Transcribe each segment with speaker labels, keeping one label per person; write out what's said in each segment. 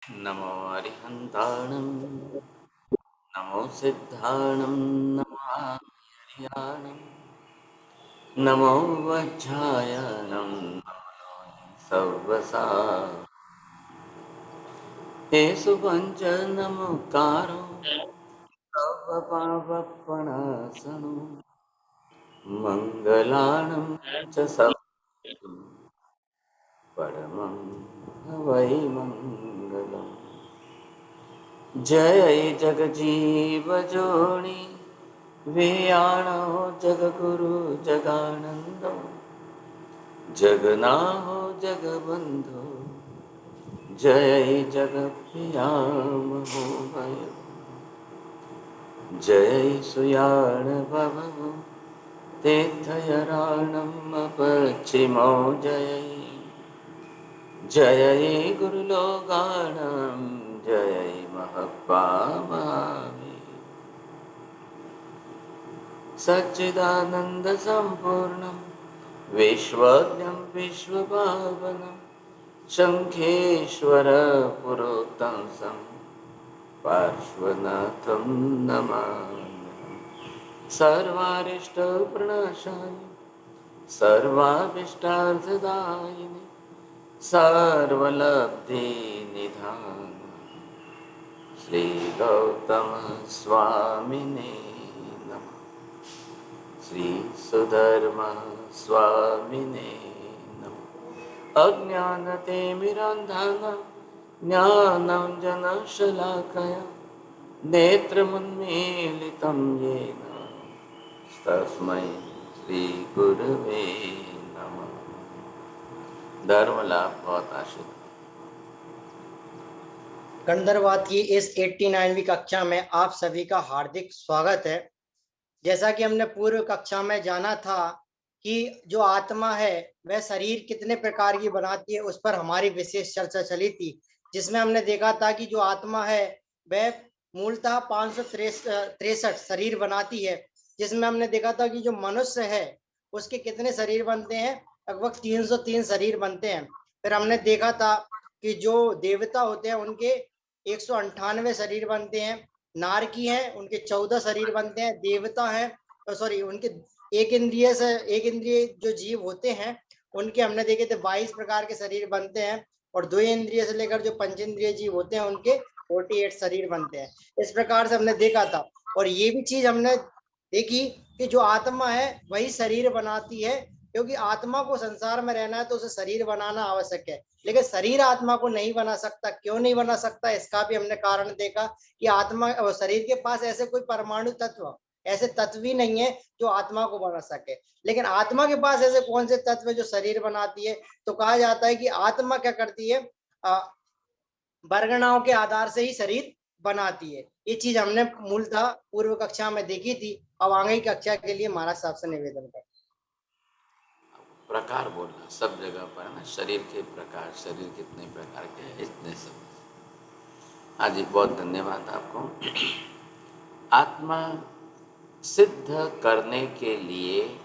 Speaker 1: नमो अरिहन्ताणं नमो सिद्धाणं नमो हरियाणं नमो वज्रायणं नमो सव्वसा येषु पञ्चनमोकारो सव्वपावपणासनो मङ्गलानं च सव्वं परमं वै मङ्गलम्। जय जगजीव जोनि वियाणो जगगुरु जगानंदो जगनाहो जगबंधो जय जगप्रियामहो भय जय सुयाण भवो तीर्थयराणम पश्चिमो जय जय गुरुलोगाणं जय महपामि सच्चिदानंद संपूर्णं विश्वज्ञं विश्वपावनं शंखेश्वर पुरोक्तं सं पार्श्वनाथं नमामि सर्वारिष्टप्रणाशाय सर्वाभीष्टार्थदायिने सर्वलब्धिनिधान श्री गौतम स्वामिने नमः। श्री सुधर्मा स्वामिने नमः। अज्ञानतिमिरान्धः ज्ञानं जनशलाकया नेत्रमुन्मीलितं येन तस्मै श्रीगुरवे नमः। धर्म लाभ बहुत आशीर्वाद।
Speaker 2: गंधर्वाद की इस 89वीं कक्षा में आप सभी का हार्दिक स्वागत है। जैसा कि हमने पूर्व कक्षा में जाना था कि जो आत्मा है वह शरीर कितने प्रकार की बनाती है, उस पर हमारी विशेष चर्चा चली थी, जिसमें हमने देखा था कि जो आत्मा है वह मूलतः 563 शरीर बनाती है, जिसमें हमने देखा था कि जो मनुष्य है उसके कितने शरीर बनते हैं, लगभग 303 शरीर बनते हैं। फिर हमने देखा था कि जो देवता होते हैं उनके 198 शरीर बनते हैं, नारकी हैं उनके 14 शरीर बनते हैं, देवता हैं सॉरी उनके एक इंद्रिय जो जीव होते हैं उनके हमने देखे थे 22 प्रकार के शरीर बनते हैं, और 2 इंद्रिय से लेकर जो पंचेंद्रिय जीव होते हैं उनके 48 शरीर बनते हैं। इस प्रकार से हमने देखा था। और ये भी चीज हमने देखी कि जो आत्मा है वही शरीर बनाती है, क्योंकि आत्मा को संसार में रहना है तो उसे शरीर बनाना आवश्यक है, लेकिन शरीर आत्मा को नहीं बना सकता। क्यों नहीं बना सकता, इसका भी हमने कारण देखा कि आत्मा शरीर के पास ऐसे कोई परमाणु तत्व, ऐसे तत्व ही नहीं है जो आत्मा को बना सके। लेकिन आत्मा के पास ऐसे कौन से तत्व है जो शरीर बनाती है, तो कहा जाता है कि आत्मा क्या करती है, वर्गणाओं के आधार से ही शरीर बनाती है। ये चीज हमने मूलतः पूर्व कक्षा में देखी थी। अब आगे की कक्षा के लिए महाराज साहब से निवेदन कर
Speaker 1: प्रकार बोलना सब जगह पर है ना, शरीर के प्रकार, शरीर कितने प्रकार के हैं, इतने सब। हाँ जी, बहुत धन्यवाद आपको। आत्मा सिद्ध करने के लिए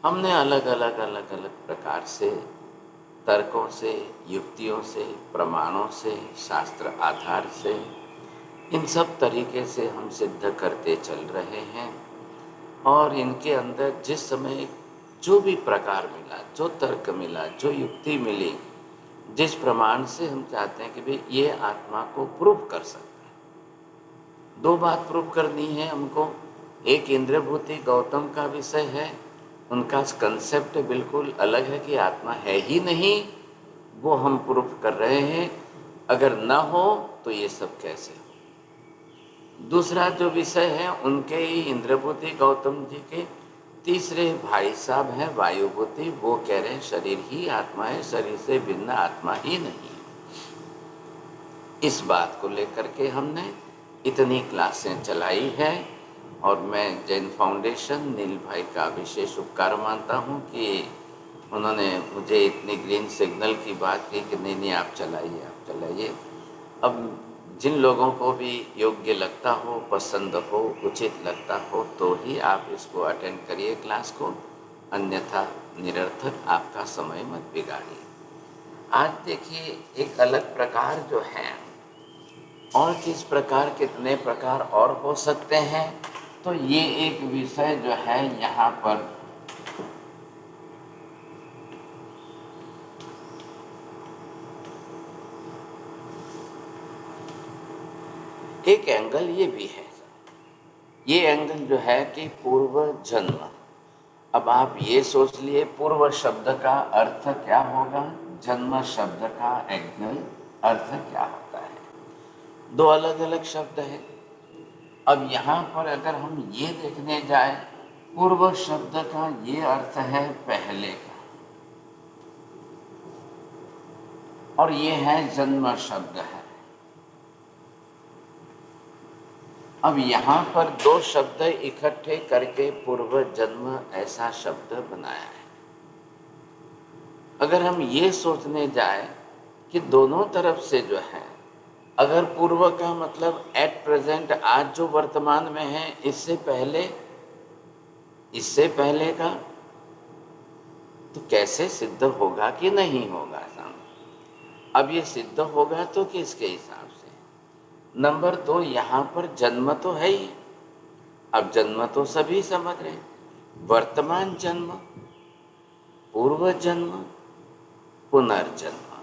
Speaker 1: हमने अलग अलग प्रकार से, तर्कों से, युक्तियों से, प्रमाणों से, शास्त्र आधार से, इन सब तरीके से हम सिद्ध करते चल रहे हैं। और इनके अंदर जिस समय जो भी प्रकार मिला, जो तर्क मिला, जो युक्ति मिली, जिस प्रमाण से हम चाहते हैं कि भाई ये आत्मा को प्रूव कर सकते हैं। दो बात प्रूव करनी है हमको। एक इंद्रभूति गौतम का विषय है, उनका कंसेप्ट बिल्कुल अलग है कि आत्मा है ही नहीं, वो हम प्रूव कर रहे हैं। अगर न हो तो ये सब कैसे हो। दूसरा जो विषय है उनके ही इंद्रभूति गौतम जी के तीसरे भाई साहब हैं वायुभूति, वो कह रहे हैं शरीर ही आत्मा है, शरीर से भिन्न आत्मा ही नहीं है। इस बात को लेकर के हमने इतनी क्लासें चलाई हैं, और मैं जैन फाउंडेशन नील भाई का विशेष उपकार मानता हूँ कि उन्होंने मुझे इतनी ग्रीन सिग्नल की बात की कि नहीं आप चलाइए, आप चलाइए। अब जिन लोगों को भी योग्य लगता हो, पसंद हो, उचित लगता हो तो ही आप इसको अटेंड करिए क्लास को, अन्यथा निरर्थक आपका समय मत बिगाड़िए। आज देखिए एक अलग प्रकार जो है, और किस प्रकार कितने प्रकार और हो सकते हैं, तो ये एक विषय जो है यहाँ पर एक एंगल ये भी है। ये एंगल जो है कि पूर्व जन्म। अब आप ये सोच लिए पूर्व शब्द का अर्थ क्या होगा, जन्म शब्द का एंगल अर्थ क्या होता है, दो अलग अलग शब्द है। अब यहाँ पर अगर हम ये देखने जाए, पूर्व शब्द का ये अर्थ है पहले का, और ये है जन्म शब्द है। अब यहाँ पर दो शब्द इकट्ठे करके पूर्व जन्म ऐसा शब्द बनाया है। अगर हम ये सोचने जाए कि दोनों तरफ से जो है, अगर पूर्व का मतलब एट प्रेजेंट, आज जो वर्तमान में है, इससे पहले का, तो कैसे सिद्ध होगा कि नहीं होगा सामने। अब ये सिद्ध होगा तो किसके हिसाब से। नंबर 2, यहाँ पर जन्म तो है ही। अब जन्म तो सभी समझ रहे हैं, वर्तमान जन्म, पूर्व जन्म, पुनर्जन्म,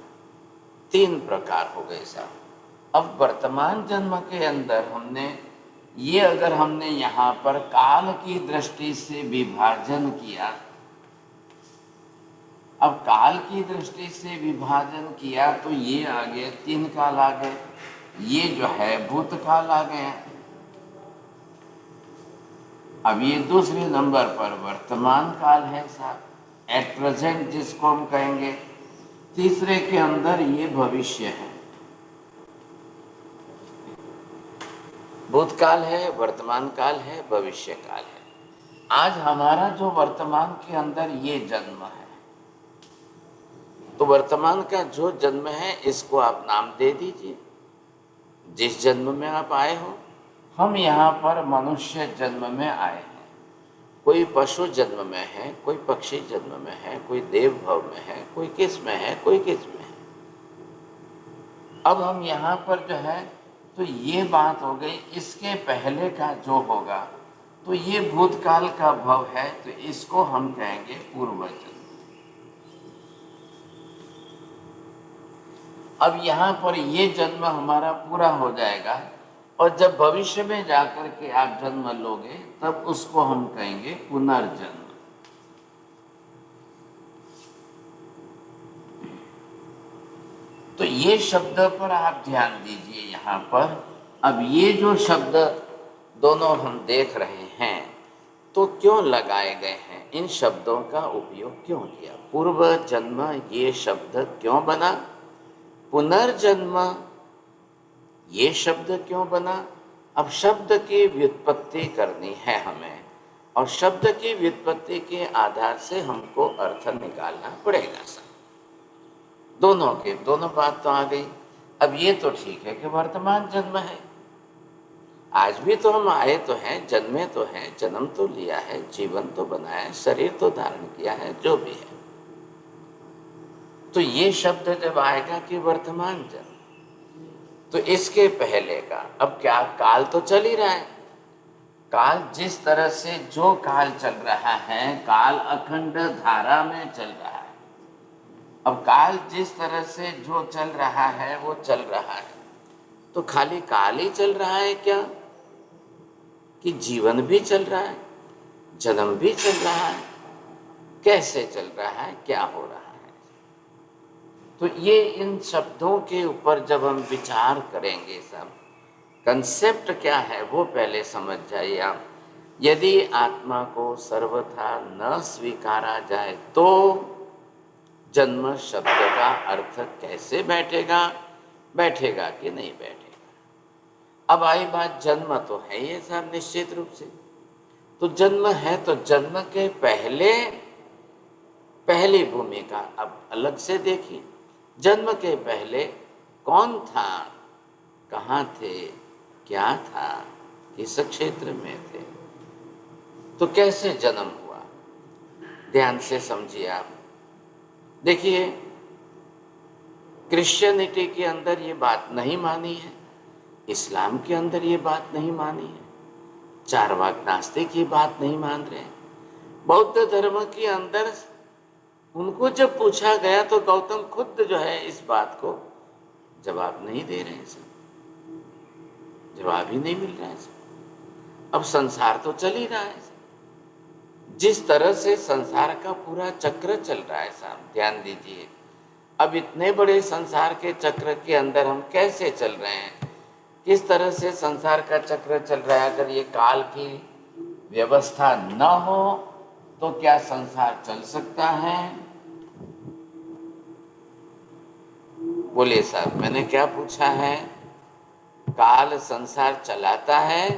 Speaker 1: 3 प्रकार हो गए साहब। अब वर्तमान जन्म के अंदर अगर हमने यहाँ पर काल की दृष्टि से विभाजन किया, अब काल की दृष्टि से विभाजन किया तो ये आ गए 3 काल आ गए, ये जो है भूतकाल आ गया। अब ये दूसरे नंबर पर वर्तमान काल है साहब, एट प्रेजेंट जिसको हम कहेंगे। तीसरे के अंदर ये भविष्य है, भूतकाल है, वर्तमान काल है, भविष्य काल है। आज हमारा जो वर्तमान के अंदर ये जन्म है, तो वर्तमान का जो जन्म है इसको आप नाम दे दीजिए, जिस जन्म में आप आए हो। हम यहाँ पर मनुष्य जन्म में आए हैं, कोई पशु जन्म में है, कोई पक्षी जन्म में है, कोई देव भव में है, कोई किस में है, कोई किस में है। अब हम यहाँ पर जो है, तो ये बात हो गई। इसके पहले का जो होगा, तो ये भूतकाल का भव है, तो इसको हम कहेंगे पूर्व जन्म। अब यहाँ पर ये जन्म हमारा पूरा हो जाएगा, और जब भविष्य में जाकर के आप जन्म लोगे, तब उसको हम कहेंगे पुनर्जन्म। तो ये शब्द पर आप ध्यान दीजिए यहाँ पर। अब ये जो शब्द दोनों हम देख रहे हैं, तो क्यों लगाए गए हैं, इन शब्दों का उपयोग क्यों किया। पूर्व जन्म ये शब्द क्यों बना, पुनर्जन्म ये शब्द क्यों बना। अब शब्द की व्युत्पत्ति करनी है हमें, और शब्द की व्युत्पत्ति के आधार से हमको अर्थ निकालना पड़ेगा सर। दोनों बात तो आ गई। अब ये तो ठीक है कि वर्तमान जन्म है, आज भी तो हम आए तो हैं, जन्मे तो हैं, जन्म तो लिया है, जीवन तो बनाया है, शरीर तो धारण किया है, जो भी है। तो ये शब्द जब आएगा कि वर्तमान जन्म, तो इसके पहले का, अब क्या काल तो चल ही रहा है। काल जिस तरह से जो काल चल रहा है, काल अखंड धारा में चल रहा है। अब काल जिस तरह से जो चल रहा है वो चल रहा है, तो खाली काल ही चल रहा है क्या, कि जीवन भी चल रहा है, जन्म भी चल रहा है, कैसे चल रहा है, क्या हो रहा है। तो ये इन शब्दों के ऊपर जब हम विचार करेंगे, सब कंसेप्ट क्या है वो पहले समझ जाइए आप। यदि आत्मा को सर्वथा न स्वीकारा जाए तो जन्म शब्द का अर्थ कैसे बैठेगा कि नहीं बैठेगा। अब आई बात, जन्म तो है ये सब निश्चित रूप से, तो जन्म है, तो जन्म के पहली भूमिका अब अलग से देखिए। जन्म के पहले कौन था, कहाँ थे, क्या था, किस क्षेत्र में थे, तो कैसे जन्म हुआ, ध्यान से समझिए आप। देखिए, क्रिश्चियनिटी के अंदर ये बात नहीं मानी है, इस्लाम के अंदर ये बात नहीं मानी है, चारवाक नास्तिक ये बात नहीं मान रहे हैं। बौद्ध धर्म के अंदर उनको जब पूछा गया तो गौतम खुद जो है इस बात को जवाब नहीं दे रहे हैं सर, जवाब ही नहीं मिल रहा है सर। अब संसार तो चल ही रहा है सर, जिस तरह से संसार का पूरा चक्र चल रहा है साहब, ध्यान दीजिए। अब इतने बड़े संसार के चक्र के अंदर हम कैसे चल रहे हैं, किस तरह से संसार का चक्र चल रहा है। अगर ये काल की व्यवस्था न हो तो क्या संसार चल सकता है? बोलिए साहब, मैंने क्या पूछा है? काल संसार चलाता है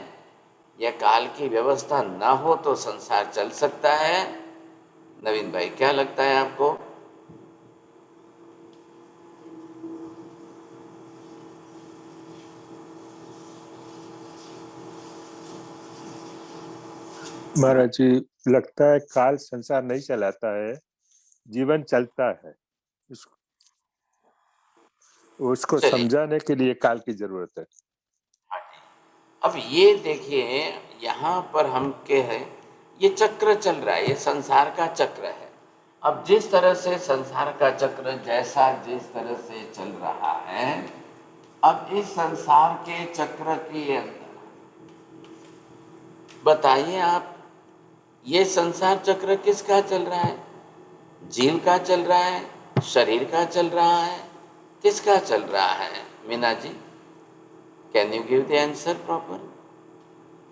Speaker 1: या काल की व्यवस्था न हो तो संसार चल सकता है? नवीन भाई, क्या लगता है आपको?
Speaker 3: महाराज जी, लगता है काल संसार नहीं चलाता है, जीवन चलता है। उसको
Speaker 1: चलिए,
Speaker 3: समझाने के लिए काल की जरूरत है।
Speaker 1: अब ये देखिए, यहाँ पर हम के है, ये चक्र चल रहा है, ये संसार का चक्र है। अब जिस तरह से संसार का चक्र जैसा जिस तरह से चल रहा है, अब इस संसार के चक्र के अंदर बताइए आप, ये संसार चक्र किसका चल रहा है? जीव का चल रहा है, शरीर का चल रहा है, किसका चल रहा है? Meena ji, can you give the answer proper?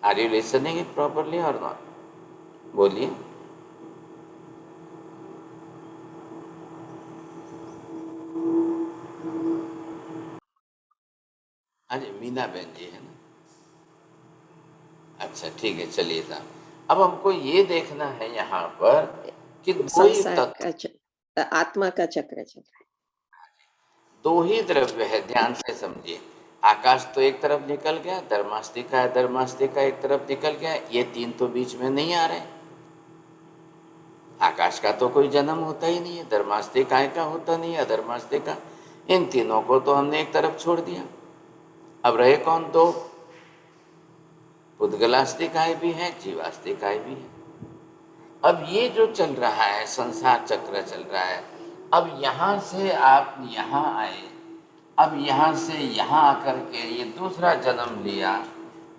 Speaker 1: Are you listening it properly और नॉट? बोलिए। अरे मीना बहन जी है ना? अच्छा ठीक है, चलिए साहब। अब हमको ये देखना है यहाँ पर कि
Speaker 4: आत्मा का चक्र चल रहा है।
Speaker 1: दो ही द्रव्य है, ध्यान से समझिए। आकाश तो एक तरफ निकल गया, धर्मास्तिका है, धर्मास्तिका एक तरफ निकल गया, ये तीन तो बीच में नहीं आ रहे। आकाश का तो कोई जन्म होता ही नहीं है, धर्मास्तिका का होता नहीं है, अधर्मास्तिका, इन तीनों को तो हमने एक तरफ छोड़ दिया। अब रहे कौन? दो, पुद्गलास्तिकाएं भी है, जीवास्तिकाएं भी है। अब ये जो चल रहा है, संसार चक्र चल रहा है। अब यहाँ से आप यहाँ आए, अब यहाँ से यहाँ आकर के ये दूसरा जन्म लिया,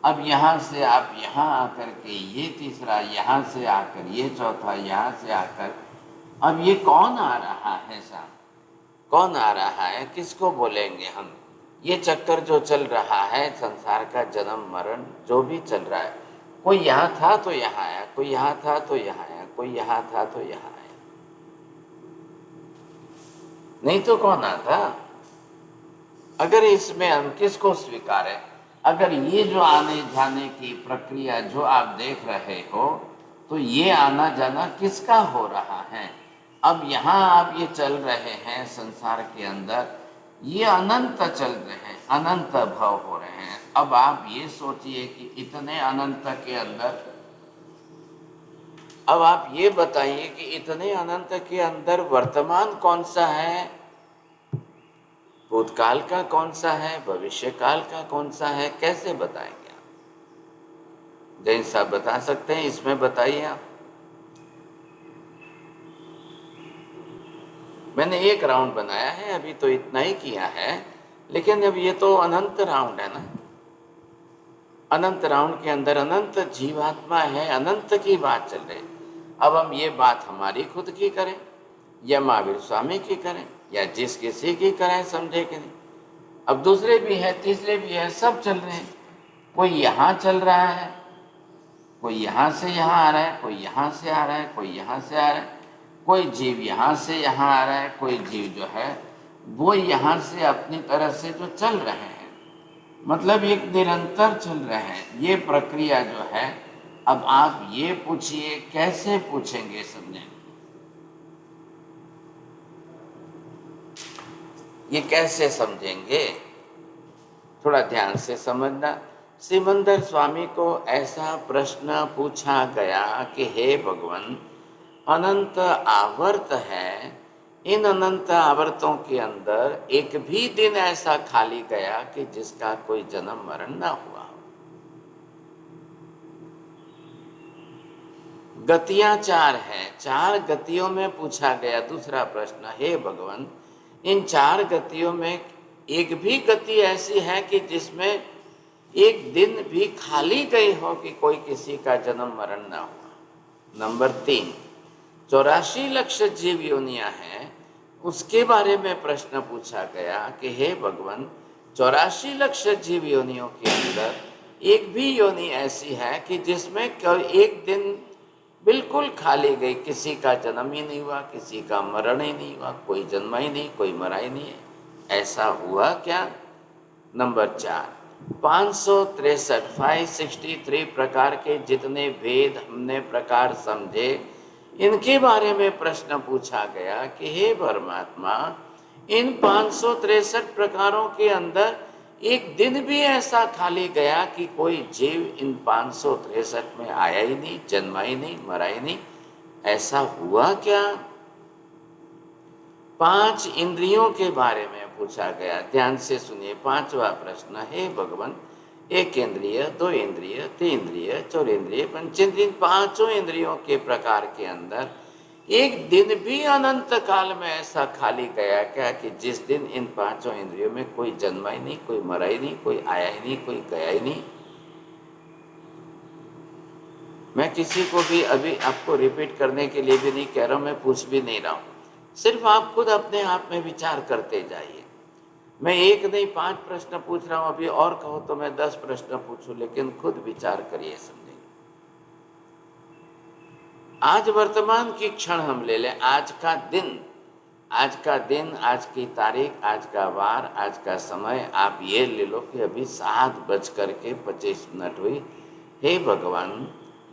Speaker 1: अब यहाँ से आप यहाँ आकर के ये तीसरा, यहाँ से आकर ये चौथा, यहाँ से आकर अब ये कौन आ रहा है साहब? कौन आ रहा है? किसको बोलेंगे हम? ये चक्कर जो चल रहा है, संसार का जन्म मरण जो भी चल रहा है, कोई यहाँ था तो यहाँ आया, कोई यहाँ था तो यहाँ आया, कोई यहाँ था तो यहाँ आया, नहीं तो कौन आता? अगर इसमें हम किसको स्वीकारें? अगर ये जो आने जाने की प्रक्रिया जो आप देख रहे हो, तो ये आना जाना किसका हो रहा है? अब यहाँ आप ये चल रहे हैं संसार के अंदर, ये अनंत चल रहे हैं, अनंत भाव हो रहे हैं। अब आप ये सोचिए कि इतने अनंत के अंदर, अब आप ये बताइए कि इतने अनंत के अंदर वर्तमान कौन सा है, भूतकाल का कौन सा है, भविष्य काल का कौन सा है, कैसे बताएंगे आप? जैन साहब बता सकते हैं, इसमें बताइए आप। मैंने एक राउंड बनाया है, अभी तो इतना ही किया है, लेकिन अब ये तो अनंत राउंड है ना। अनंत राउंड के अंदर अनंत जीवात्मा है, अनंत की बात चल रही। अब हम ये बात हमारी खुद की करें या महावीर स्वामी की करें या जिस किसी की करें, समझे कि नहीं? अब दूसरे भी हैं, तीसरे भी हैं, सब चल रहे हैं। कोई यहाँ चल रहा है, कोई यहाँ से यहाँ आ रहा है, कोई यहाँ से आ रहा है, कोई यहाँ से आ रहा है, कोई जीव यहाँ से यहाँ आ रहा है, कोई जीव जो है वो यहाँ से अपनी तरह से जो चल रहे हैं, मतलब एक निरंतर चल रहे हैं ये प्रक्रिया जो है। अब आप ये पूछिए, कैसे पूछेंगे, समझेंगे? ये कैसे समझेंगे? थोड़ा ध्यान से समझना। सिमंदर स्वामी को ऐसा प्रश्न पूछा गया कि हे भगवान, अनंत आवर्त है, इन अनंत आवर्तों के अंदर एक भी दिन ऐसा खाली गया कि जिसका कोई जन्म मरण ना हुआ हो। गतियां 4 हैं, 4 गतियों में पूछा गया दूसरा प्रश्न, हे भगवान इन 4 गतियों में एक भी गति ऐसी है कि जिसमें एक दिन भी खाली गई हो कि कोई किसी का जन्म मरण ना हुआ। नंबर 3, 84 लाख जीव योनियां हैं, उसके बारे में प्रश्न पूछा गया कि हे भगवान 84 लाख जीव योनियों के अंदर एक भी योनि ऐसी है कि जिसमें एक दिन बिल्कुल खाली गई, किसी का जन्म ही नहीं हुआ, किसी का मरण ही नहीं हुआ, कोई जन्मा ही नहीं, कोई मरा ही नहीं है, ऐसा हुआ क्या? नंबर 4, 563 563 प्रकार के जितने भेद हमने प्रकार समझे, इनके बारे में प्रश्न पूछा गया कि हे परमात्मा इन 563 प्रकारों के अंदर एक दिन भी ऐसा खाली गया कि कोई जीव इन 563 में आया ही नहीं, जन्मा ही नहीं, मरा ही नहीं, ऐसा हुआ क्या? 5 इंद्रियों के बारे में पूछा गया, ध्यान से सुनिए। 5वां प्रश्न, हे भगवान 1 इंद्रिय, 2 इंद्रिय, 3 इंद्रिय, 4 इंद्रिय, 5 इंद्रिय, 5 इंद्रियों के प्रकार के अंदर एक दिन भी अनंत काल में ऐसा खाली गया क्या कि जिस दिन इन 5 इंद्रियों में कोई जन्मा ही नहीं, कोई मरा ही नहीं, कोई आया ही नहीं, कोई गया ही नहीं। मैं किसी को भी अभी आपको रिपीट करने के लिए भी नहीं कह रहा हूं, मैं पूछ भी नहीं रहा हूं, सिर्फ आप खुद अपने आप में विचार करते जाइए। मैं 1 नहीं 5 प्रश्न पूछ रहा हूं, अभी और कहो तो मैं 10 प्रश्न पूछूं, लेकिन खुद विचार करिए, समझिए। आज वर्तमान की क्षण हम ले लें, आज का दिन, आज की तारीख, आज का वार, आज का समय, आप ये ले लो कि अभी 7:25 हुई। हे भगवान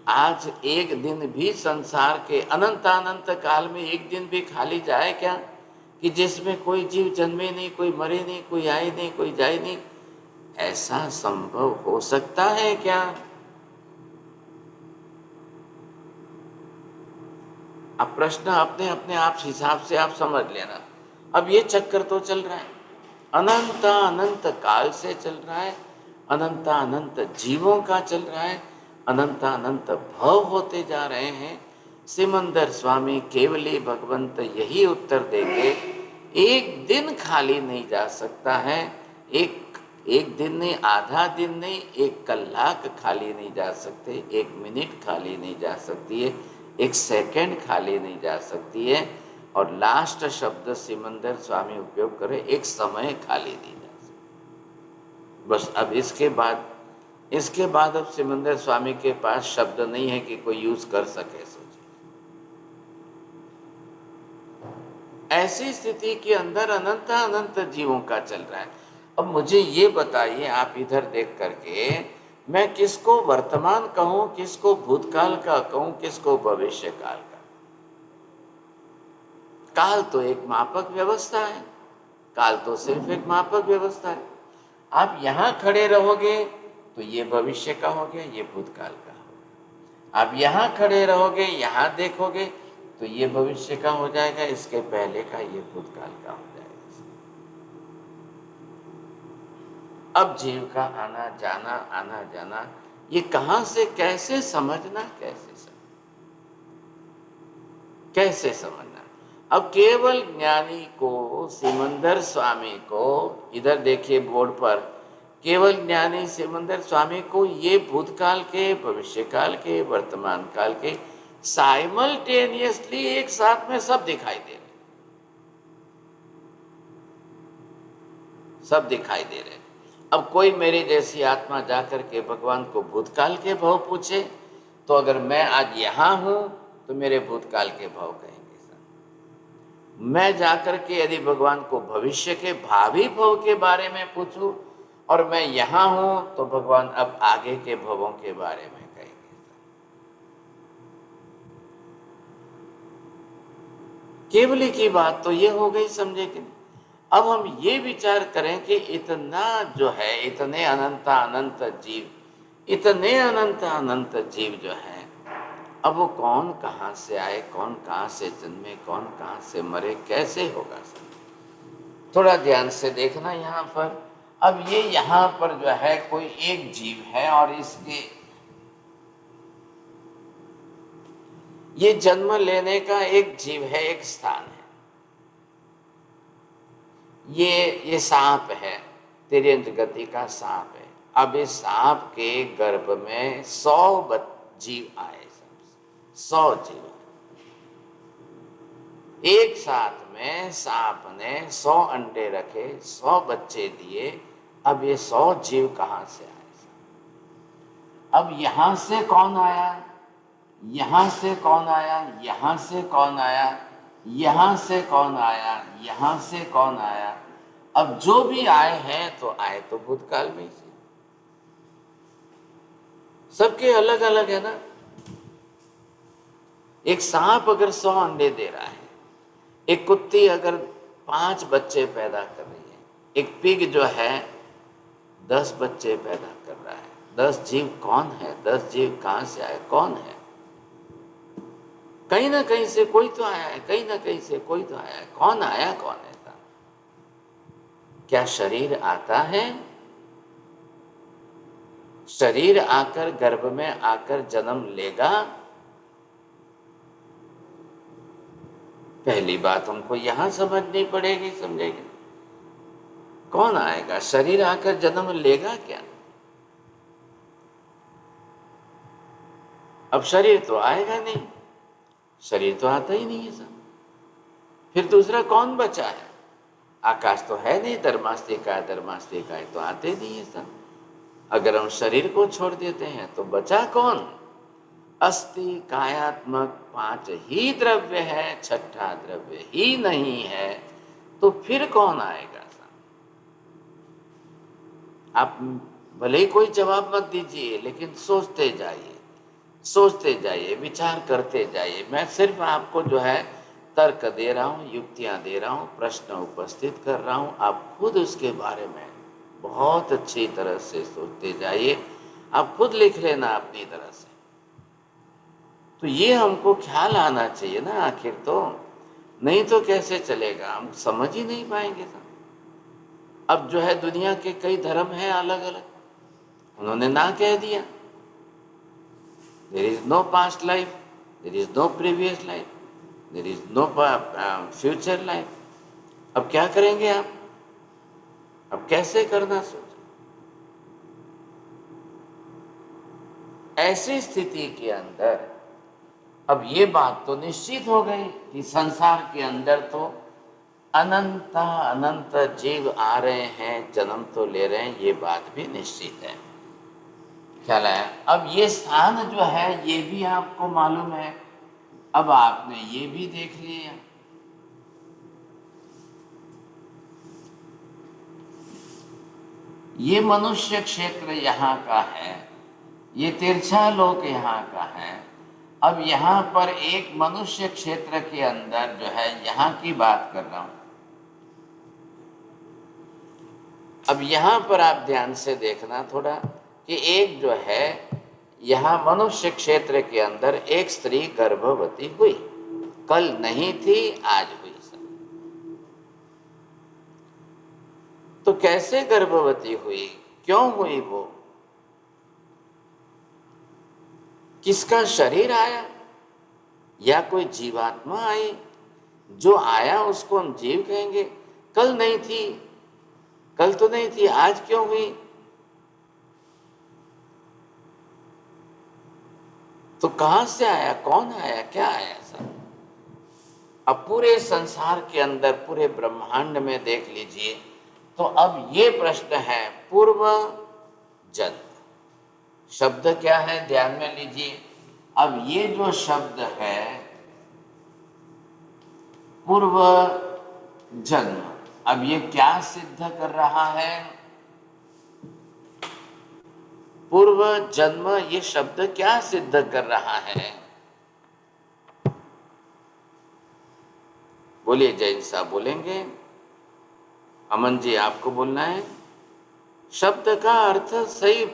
Speaker 1: आज एक दिन भी संसार के अनंत काल में एक दिन भी खाली जाए क्या कि जिसमें कोई जीव जन्मे नहीं, कोई मरे नहीं, कोई आए नहीं, कोई जाए नहीं? ऐसा संभव हो सकता है क्या? अब प्रश्न अपने अपने आप हिसाब से आप समझ लेना। अब ये चक्कर तो चल रहा है, अनंत काल से चल रहा है, अनंत जीवों का चल रहा है, अनंत भव होते जा रहे हैं। सिमंदर स्वामी केवली भगवंत यही उत्तर देंगे, एक दिन खाली नहीं जा सकता है, एक दिन नहीं, आधा दिन नहीं, 1 कलाक खाली नहीं जा सकते, 1 मिनट खाली नहीं जा सकती है, 1 सेकंड खाली नहीं जा सकती है, और लास्ट शब्द सिमंदर स्वामी उपयोग करें, 1 समय खाली नहीं जा सकता। बस अब इसके बाद अब सिमंदर स्वामी के पास शब्द नहीं है कि कोई यूज कर सके। सोचिए ऐसी स्थिति के अंदर अनंत जीवों का चल रहा है। अब मुझे ये बताइए, आप इधर देख करके, मैं किसको वर्तमान कहूं, किसको भूतकाल का कहूं, किसको भविष्य काल का? काल तो एक मापक व्यवस्था है, काल तो सिर्फ एक मापक व्यवस्था है। आप यहां खड़े रहोगे तो ये भविष्य का हो गया, ये भूतकाल का हो गया। आप यहां खड़े रहोगे, यहां देखोगे तो ये भविष्य का हो जाएगा, इसके पहले का ये भूतकाल का हो जाएगा। अब जीव का आना जाना ये कहां से कैसे समझना, कैसे समझना? अब केवल ज्ञानी को, सिमंदर स्वामी को, इधर देखिए बोर्ड पर, केवल ज्ञानी सिमंदर स्वामी को ये भूतकाल के, भविष्यकाल के, वर्तमान काल के साइमल्टेनियसली एक साथ में सब दिखाई दे रहे, सब दिखाई दे रहे। अब कोई मेरे जैसी आत्मा जाकर के भगवान को भूतकाल के भाव पूछे, तो अगर मैं आज यहाँ हूं तो मेरे भूतकाल के भाव कहेंगे। मैं जाकर के यदि भगवान को भविष्य के भावी भव के बारे में पूछूं और मैं यहाँ हूं तो भगवान अब आगे के भवों के बारे में कहेंगे। केवली की बात तो ये हो गई, समझे कि नहीं? अब हम ये विचार करें कि इतना जो है, इतने अनंत जीव जो है, अब वो कौन कहाँ से आए, कौन कहाँ से जन्मे, कौन कहाँ से मरे, कैसे होगा सर? थोड़ा ध्यान से देखना यहाँ पर। अब ये यहाँ पर जो है कोई एक जीव है और इसके ये जन्म लेने का एक जीव है, एक स्थान है। ये सांप है, तिर्यंत गति का सांप है। अब इस सांप के गर्भ में 100 जीव आए, 100 जीव एक साथ में। सांप ने 100 अंडे रखे, 100 बच्चे दिए। अब ये 100 जीव कहाँ से आए? अब यहां से कौन आया, यहां से कौन आया, यहां से कौन आया, यहां से कौन आया, यहां से कौन आया? अब जो भी आए हैं तो आए तो भूतकाल में से, सबके अलग अलग है ना। एक सांप अगर 100 अंडे दे रहा है, एक कुत्ती अगर 5 बच्चे पैदा कर रही है, एक पिग जो है 10 बच्चे पैदा कर रहा है। 10 जीव कौन है? 10 जीव कहाँ से आए? कौन है? कहीं ना कहीं से कोई तो आया है, कहीं ना कहीं से कोई तो आया है। कौन आया? कौन है? क्या शरीर आता है? शरीर आकर गर्भ में आकर जन्म लेगा? पहली बात हमको यहां समझनी पड़ेगी, समझेंगे? कौन आएगा? शरीर आकर जन्म लेगा क्या? अब शरीर तो आएगा नहीं, शरीर तो आता ही नहीं है सर। फिर दूसरा कौन बचा है? आकाश तो है नहीं, धर्मास्तिका तो आते नहीं है सर। अगर हम शरीर को छोड़ देते हैं तो बचा कौन? अस्थि कायात्मक 5 ही द्रव्य है, 6ठा द्रव्य ही नहीं है, तो फिर कौन आएगा सर? आप भले ही कोई जवाब मत दीजिए, लेकिन सोचते जाइए, सोचते जाइए, विचार करते जाइए। मैं सिर्फ आपको जो है तर्क दे रहा हूँ, युक्तियाँ दे रहा हूँ, प्रश्न उपस्थित कर रहा हूँ। आप खुद उसके बारे में बहुत अच्छी तरह से सोचते जाइए, आप खुद लिख लेना अपनी तरह से। तो ये हमको ख्याल आना चाहिए ना आखिर, तो नहीं तो कैसे चलेगा? हम समझ ही नहीं पाएंगे सर। अब जो है दुनिया के कई धर्म हैं अलग अलग, उन्होंने ना कह दिया, there is no past life, there is no previous life, there is no future life. अब क्या करेंगे आप? अब कैसे करना सोचो। ऐसी स्थिति के अंदर अब ये बात तो निश्चित हो गई कि संसार के अंदर तो अनंत अनंत जीव आ रहे हैं, जन्म तो ले रहे हैं, ये बात भी निश्चित है। ख्याल है? अब ये स्थान जो है ये भी आपको मालूम है। अब आपने ये भी देख लिया, ये मनुष्य क्षेत्र यहाँ का है, ये तिरछा लोक यहाँ का है। अब यहाँ पर एक मनुष्य क्षेत्र के अंदर जो है यहाँ की बात कर रहा हूं। अब यहाँ पर आप ध्यान से देखना थोड़ा कि एक जो है यहाँ मनुष्य क्षेत्र के अंदर एक स्त्री गर्भवती हुई, कल नहीं थी आज हुई सर। तो कैसे गर्भवती हुई, क्यों हुई? वो किसका शरीर आया या कोई जीवात्मा आई? जो आया उसको हम जीव कहेंगे। कल नहीं थी, कल तो नहीं थी, आज क्यों हुई? तो कहां से आया, कौन आया, क्या आया सर? अब पूरे संसार के अंदर, पूरे ब्रह्मांड में देख लीजिए तो अब ये प्रश्न है, पूर्व जन्म शब्द क्या है, ध्यान में लीजिए। अब ये जो शब्द है पूर्व जन्म, अब ये क्या सिद्ध कर रहा है? पूर्व जन्म ये शब्द क्या सिद्ध कर रहा है? बोलिए, जैन साहब बोलेंगे। अमन जी आपको बोलना है। शब्द का अर्थ सही,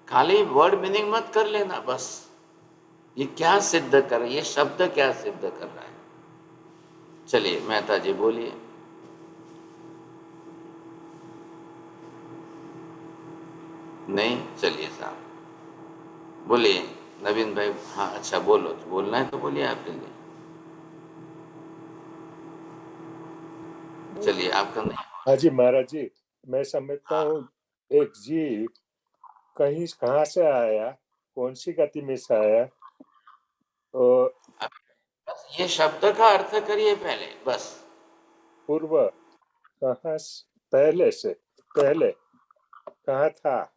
Speaker 1: खाली वर्ड मीनिंग मत कर लेना बस। ये क्या सिद्ध कर रहा है, ये शब्द क्या सिद्ध कर रहा है? चलिए मेहता जी बोलिए। नहीं, चलिए साहब बोलिए। नवीन भाई, हाँ अच्छा बोलो, बोलना है तो बोलिए आप जल्दी। चलिए आपका नहीं।
Speaker 3: हाँ जी महाराज जी, मैं समझता
Speaker 1: हाँ,
Speaker 3: हूँ एक जीव कहीं कहाँ से आया, कौन सी गति में से आया, और
Speaker 1: अब बस ये शब्द का अर्थ करिए पहले बस।
Speaker 3: पूर्व पहले से पहले कहाँ था,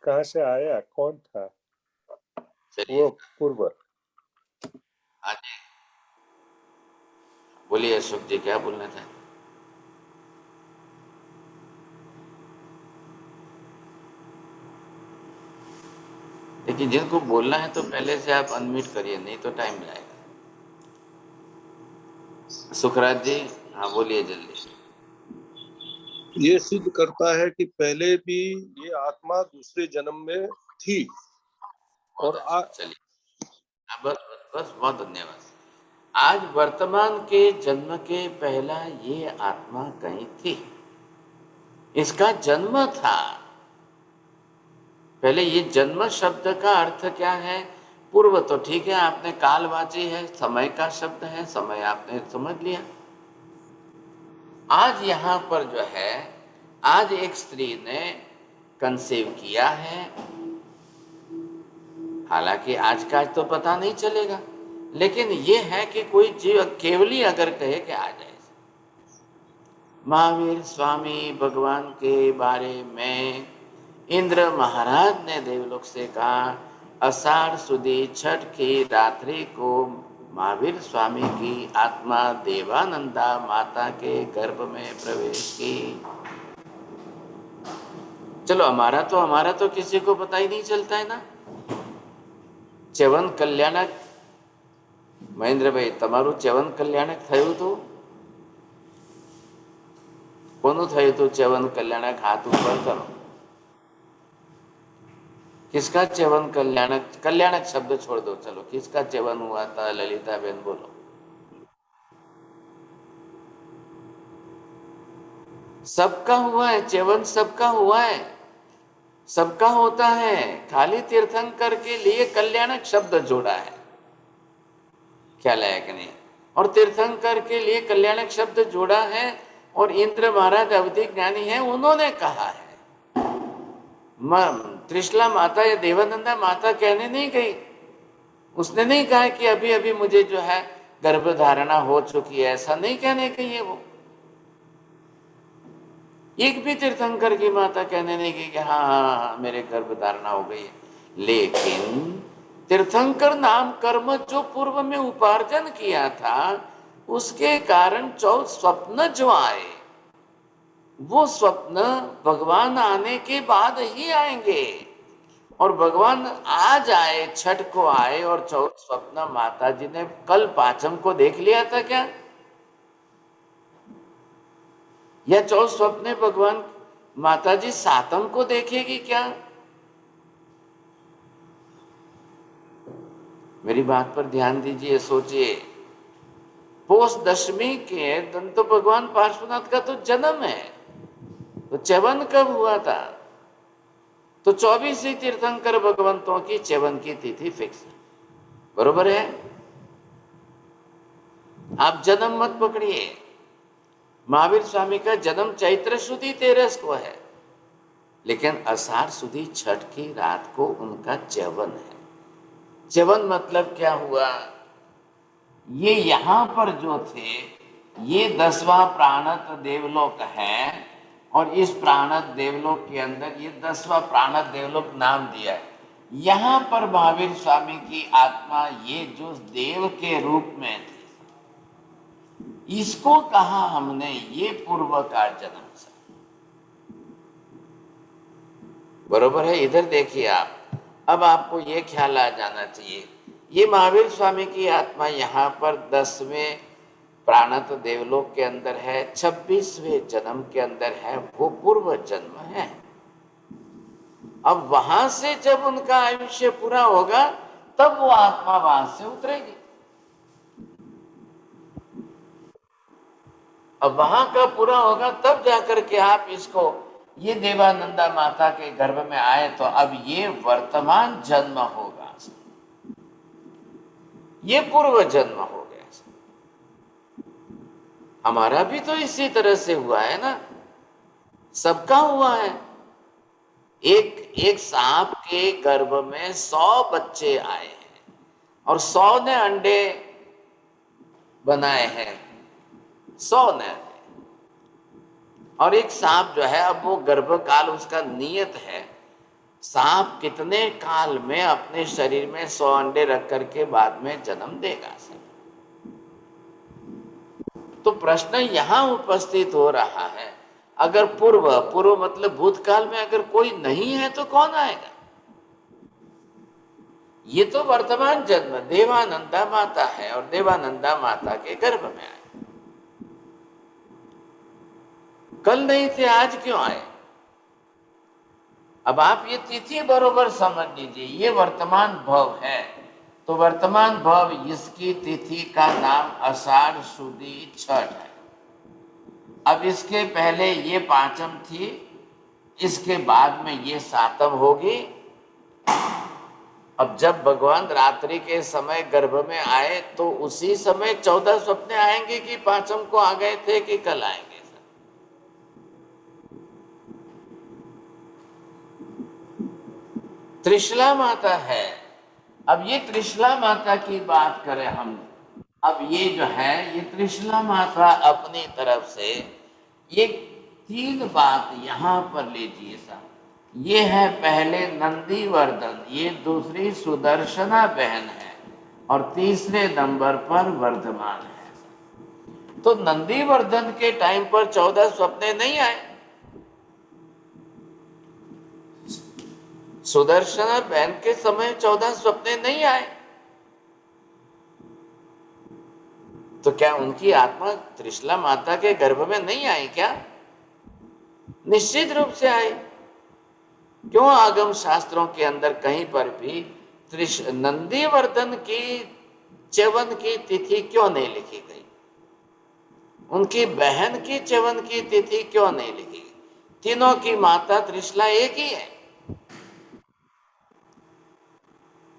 Speaker 3: कहाँ से आया, कौन था
Speaker 1: चलिए
Speaker 3: वो पूर्व।
Speaker 1: आगे बोलिए अशोक जी, क्या बोलना चाहते हैं? देखिए जिनको बोलना है तो पहले से आप अनम्यूट करिए, नहीं तो टाइम जाएगा। सुखराज जी, हाँ बोलिए जल्दी।
Speaker 4: ये सिद्ध करता है कि पहले भी ये आत्मा दूसरे जन्म में थी
Speaker 1: बहुत
Speaker 4: और
Speaker 1: अच्छा, चलिए। हाँ, बस बस बस, बहुत धन्यवाद। आज वर्तमान के जन्म के पहला ये आत्मा कहीं थी, इसका जन्म था। पहले ये जन्म शब्द का अर्थ क्या है? पूर्व तो ठीक है, आपने कालवाची है, समय का शब्द है, समय आपने समझ लिया। आज यहाँ पर जो है, आज एक स्त्री ने कंसीव किया है, हालांकि आज का तो पता नहीं चलेगा, लेकिन ये है कि कोई जीव केवली अगर कहे कि आ जाए। महावीर स्वामी भगवान के बारे में इंद्र महाराज ने देवलोक से कहा, आषाढ़ सुदी छठ की रात्रि को महावीर स्वामी की आत्मा देवानंदा माता के गर्भ में प्रवेश की। चलो हमारा तो किसी को पता ही नहीं चलता है ना। च्यवन कल्याणक महेंद्र भाई, તમારું ચ્યવન કલ્યાણક થયું હતું? કોનું થયું હતું ચ્યવન કલ્યાણક? હાથ ઉપર કરો। किसका च्यवन कल्याणक? कल्याणक शब्द छोड़ दो, चलो किसका च्यवन हुआ था? ललिता बहन बोलो। सबका हुआ है च्यवन, सबका हुआ है, सबका होता है। खाली तीर्थंकर के लिए कल्याणक शब्द जोड़ा है, ख्याल है कि नहीं? और तीर्थंकर के लिए कल्याणक शब्द जोड़ा है, और इंद्र महाराज अवधि ज्ञानी है, उन्होंने कहा है। त्रिशला माता या देवानंदा माता कहने नहीं गई, उसने नहीं कहा कि अभी अभी मुझे जो है गर्भधारणा हो चुकी है, ऐसा नहीं कहने गई है वो। एक भी तीर्थंकर की माता कहने नहीं गई कि हाँ हाँ हाँ मेरे गर्भधारणा हो गई है। लेकिन तीर्थंकर नाम कर्म जो पूर्व में उपार्जन किया था, उसके कारण 14 स्वप्न जो आए, वो स्वप्न भगवान आने के बाद ही आएंगे। और भगवान आज आए, छठ को आए, और 14 स्वप्न माता जी ने कल पाचम को देख लिया था क्या? या 14 स्वप्ने भगवान माता जी सातम को देखेगी क्या? मेरी बात पर ध्यान दीजिए, सोचिए। पोष दशमी के दिन तो भगवान पार्श्वनाथ का तो जन्म है, तो च्यवन कब हुआ था? तो 24 ही तीर्थंकर भगवंतों की च्यवन की तिथि फिक्स है, बरोबर है? आप जन्म मत पकड़िए। महावीर स्वामी का जन्म चैत्र सुदी 13 को है, लेकिन आषाढ़ सुदी छठ की रात को उनका च्यवन है। च्यवन मतलब क्या हुआ? ये यहाँ पर जो थे, ये 10वां प्राणत देवलोक है, और इस प्राणत देवलोक के अंदर ये 10वां प्राणत देवलोक नाम दिया है। यहाँ पर महावीर स्वामी की आत्मा ये जो देव के रूप में थे, इसको कहा हमने ये पूर्व का जन्म से, बरोबर है? इधर देखिए आप, अब आपको ये ख्याल आ जाना चाहिए, ये महावीर स्वामी की आत्मा यहाँ पर 10वें प्राणत देवलोक के अंदर है, 26वें जन्म के अंदर है, वो पूर्व जन्म है। अब वहां से जब उनका आयुष्य पूरा होगा तब वो आत्मा वहां से उतरेगी। अब वहां का पूरा होगा तब जाकर के आप इसको, ये देवानंदा माता के गर्भ में आए तो अब ये वर्तमान जन्म होगा, ये पूर्व जन्म हो गया। हमारा भी तो इसी तरह से हुआ है ना, सबका हुआ है। एक एक सांप के गर्भ में 100 बच्चे आए हैं और 100 ने अंडे बनाए हैं, 100 ने। और एक सांप जो है, अब वो गर्भकाल उसका नियत है, सांप कितने काल में अपने शरीर में 100 अंडे रख करके बाद में जन्म देगा। तो प्रश्न यहां उपस्थित हो रहा है, अगर पूर्व मतलब भूतकाल में अगर कोई नहीं है तो कौन आएगा? ये तो वर्तमान जन्म देवानंदा माता है और देवानंदा माता के गर्भ में आए। कल नहीं थे, आज क्यों आए? अब आप ये तिथि बरोबर समझ लीजिए, ये वर्तमान भव है। तो वर्तमान भव, इसकी तिथि का नाम आषाढ़ सुदी छठ है। अब इसके पहले ये पांचम थी, इसके बाद में ये सातम होगी। अब जब भगवान रात्रि के समय गर्भ में आए तो उसी समय 14 स्वप्ने आएंगे कि पांचम को आ गए थे कि कल आएंगे? त्रिशला माता है। अब ये त्रिशला माता की बात करें हम, अब ये जो है ये त्रिशला माता अपनी तरफ से ये 3 बात यहां पर लीजिए साहब। ये है पहले नंदीवर्धन, ये दूसरी सुदर्शना बहन है और तीसरे नंबर पर वर्धमान है। तो नंदीवर्धन के टाइम पर 14 स्वप्ने नहीं आए, सुदर्शना बहन के समय 14 स्वप्ने नहीं आए। तो क्या उनकी आत्मा त्रिशला माता के गर्भ में नहीं आई क्या? निश्चित रूप से आई। क्यों आगम शास्त्रों के अंदर कहीं पर भी नंदीवर्धन की च्यवन की तिथि क्यों नहीं लिखी गई? उनकी बहन की च्यवन की तिथि क्यों नहीं लिखी गई? तीनों की माता त्रिशला एक ही है,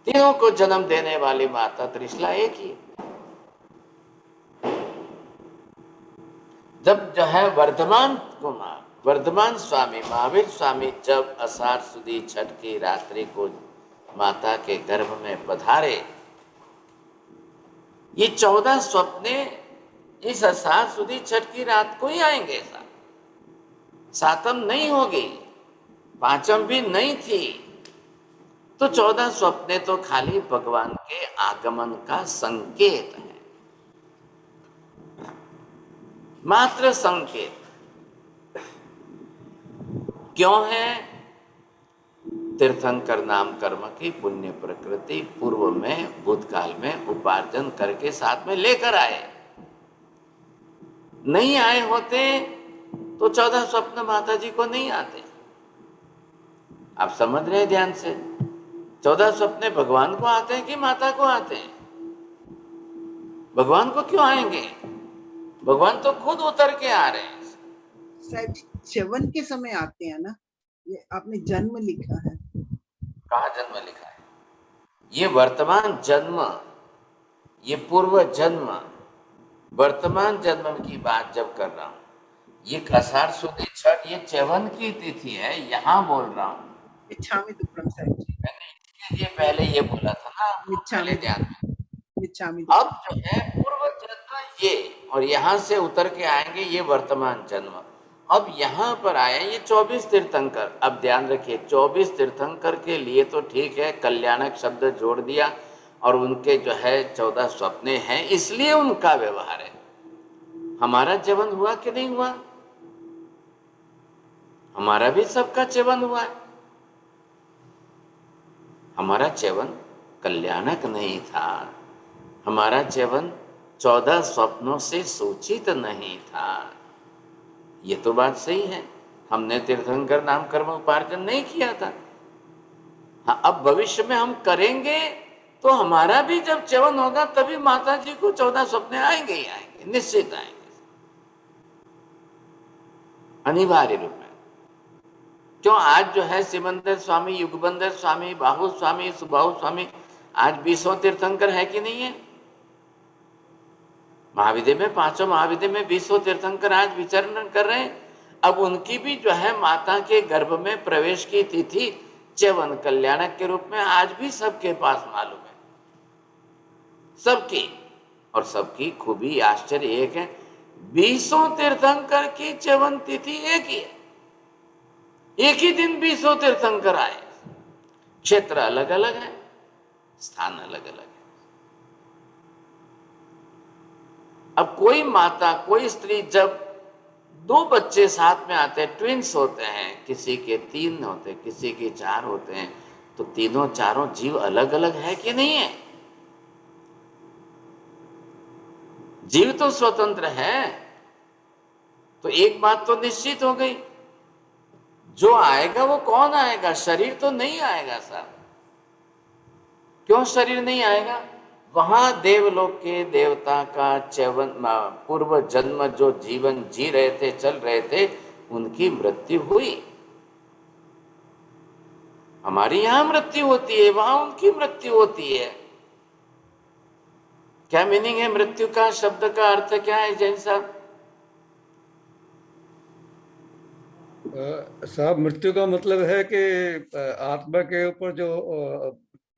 Speaker 1: तीनों को जन्म देने वाली माता त्रिशला एक ही है। जब जो है वर्धमान स्वामी महावीर स्वामी जब आषाढ़ सुदी छठ की रात्रि को माता के गर्भ में पधारे, ये 14 स्वप्ने इस आषाढ़ सुदी छठ की रात को ही आएंगे। सातम नहीं होगी, पांचम भी नहीं थी, तो 14 स्वप्ने तो खाली भगवान के आगमन का संकेत है, मात्र संकेत। क्यों है? तीर्थंकर नाम कर्म की पुण्य प्रकृति पूर्व में भूतकाल में उपार्जन करके साथ में लेकर आए। नहीं आए होते तो 14 स्वप्न माता जी को नहीं आते। आप समझ रहे हैं ध्यान से? 14 स्वप्ने भगवान को आते हैं कि माता को आते हैं? भगवान को क्यों आएंगे? भगवान तो खुद उतर के आ रहे हैं।
Speaker 5: साहब च्यवन के समय आते हैं ना, ये आपने जन्म लिखा है।
Speaker 1: कहाँ जन्म लिखा है? ये वर्तमान जन्म, ये पूर्व जन्म, वर्तमान जन्म की बात जब कर रहा हूँ, ये आषाढ़ सुदी छठ ये च्यवन की तिथि है, यहाँ बोल रहा हूँ।
Speaker 5: मिच्छामि दुक्कड़म साहब जी,
Speaker 1: मैंने ये पहले ये बोला था ना, पहले ध्यान में।
Speaker 5: मिच्छामि
Speaker 1: अब जो है पूर्व जन्म ये, और यहाँ से उतर के आएंगे ये वर्तमान जन्म। अब यहाँ पर आए ये 24 तीर्थंकर। अब ध्यान रखिए, 24 तीर्थंकर के लिए तो ठीक है, कल्याणक शब्द जोड़ दिया और उनके जो है 14 स्वप्ने हैं, इसलिए उनका व्यवहार है। हमारा च्यवन हुआ कि नहीं हुआ? हमारा भी सबका च्यवन हुआ है। हमारा च्यवन कल्याणक नहीं था, हमारा च्यवन 14 स्वप्नों से सूचित नहीं था। ये तो बात सही है, हमने तीर्थंकर नाम कर्म उपार्जन नहीं किया था, हाँ, अब भविष्य में हम करेंगे तो हमारा भी जब च्यवन होगा तभी माता जी को 14 सपने आएंगे ही आएंगे, निश्चित आएंगे, अनिवार्य रूप में। क्यों आज जो है सिमंदर स्वामी, युगबंदर स्वामी, बाहु स्वामी, सुबाहु स्वामी, आज 20 तीर्थंकर है कि नहीं है? महाविद्य में, 5 महाविद्य में 20 तीर्थंकर आज विचरण कर रहे हैं। अब उनकी भी जो है माता के गर्भ में प्रवेश की तिथि च्यवन कल्याणक के रूप में आज भी सबके पास मालूम है, सबकी। और सबकी खूबी आश्चर्य एक है, 20 तीर्थंकर की च्यवन तिथि एक ही है, एक ही दिन 20 तीर्थंकर आए। क्षेत्र अलग अलग है, स्थान अलग अलग है। अब कोई माता, कोई स्त्री जब 2 बच्चे साथ में आते हैं, ट्विंस होते हैं, किसी के 3 होते हैं, किसी के 4 होते हैं, तो तीनों चारों जीव अलग अलग है कि नहीं है? जीव तो स्वतंत्र है। तो एक बात तो निश्चित हो गई, जो आएगा वो कौन आएगा? शरीर तो नहीं आएगा साहब। क्यों शरीर नहीं आएगा? वहां देवलोक के देवता का च्यवन, पूर्व जन्म जो जीवन जी रहे थे, चल रहे थे, उनकी मृत्यु हुई। हमारी यहां मृत्यु होती है, वहां उनकी मृत्यु होती है। क्या मीनिंग है मृत्यु का? शब्द का अर्थ क्या है जैन साहब?
Speaker 6: साहब, मृत्यु का मतलब है कि आत्मा के ऊपर जो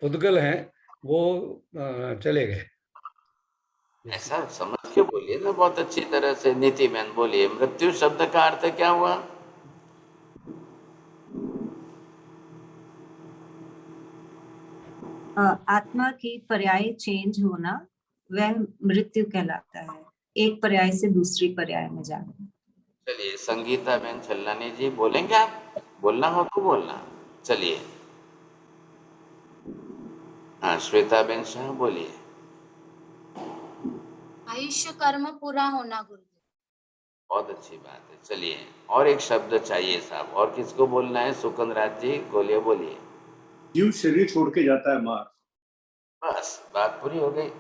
Speaker 6: पुद्गल हैं वो चले गए।
Speaker 1: ऐसा समझ के बोलिए ना, बहुत अच्छी तरह से नीति मैन बोलिए। मृत्यु शब्द का अर्थ क्या हुआ?
Speaker 7: आत्मा की पर्याय चेंज होना, वह मृत्यु कहलाता है। एक पर्याय से दूसरी पर्याय में जाना।
Speaker 1: चलिए संगीता बहन छल्लानी जी बोलेंगे? आप बोलना हो तो बोलना। चलिए हाँ, श्वेता बहन शाह बोलिए।
Speaker 8: आयुष्य कर्म पूरा होना गुरुदेव।
Speaker 1: बहुत अच्छी बात है। चलिए और एक शब्द चाहिए साहब, और किसको बोलना है? सुकंद राज जी बोलिए, बोलिए।
Speaker 9: जीव शरीर छोड़ के जाता है मार।
Speaker 1: बस बात पूरी हो गई।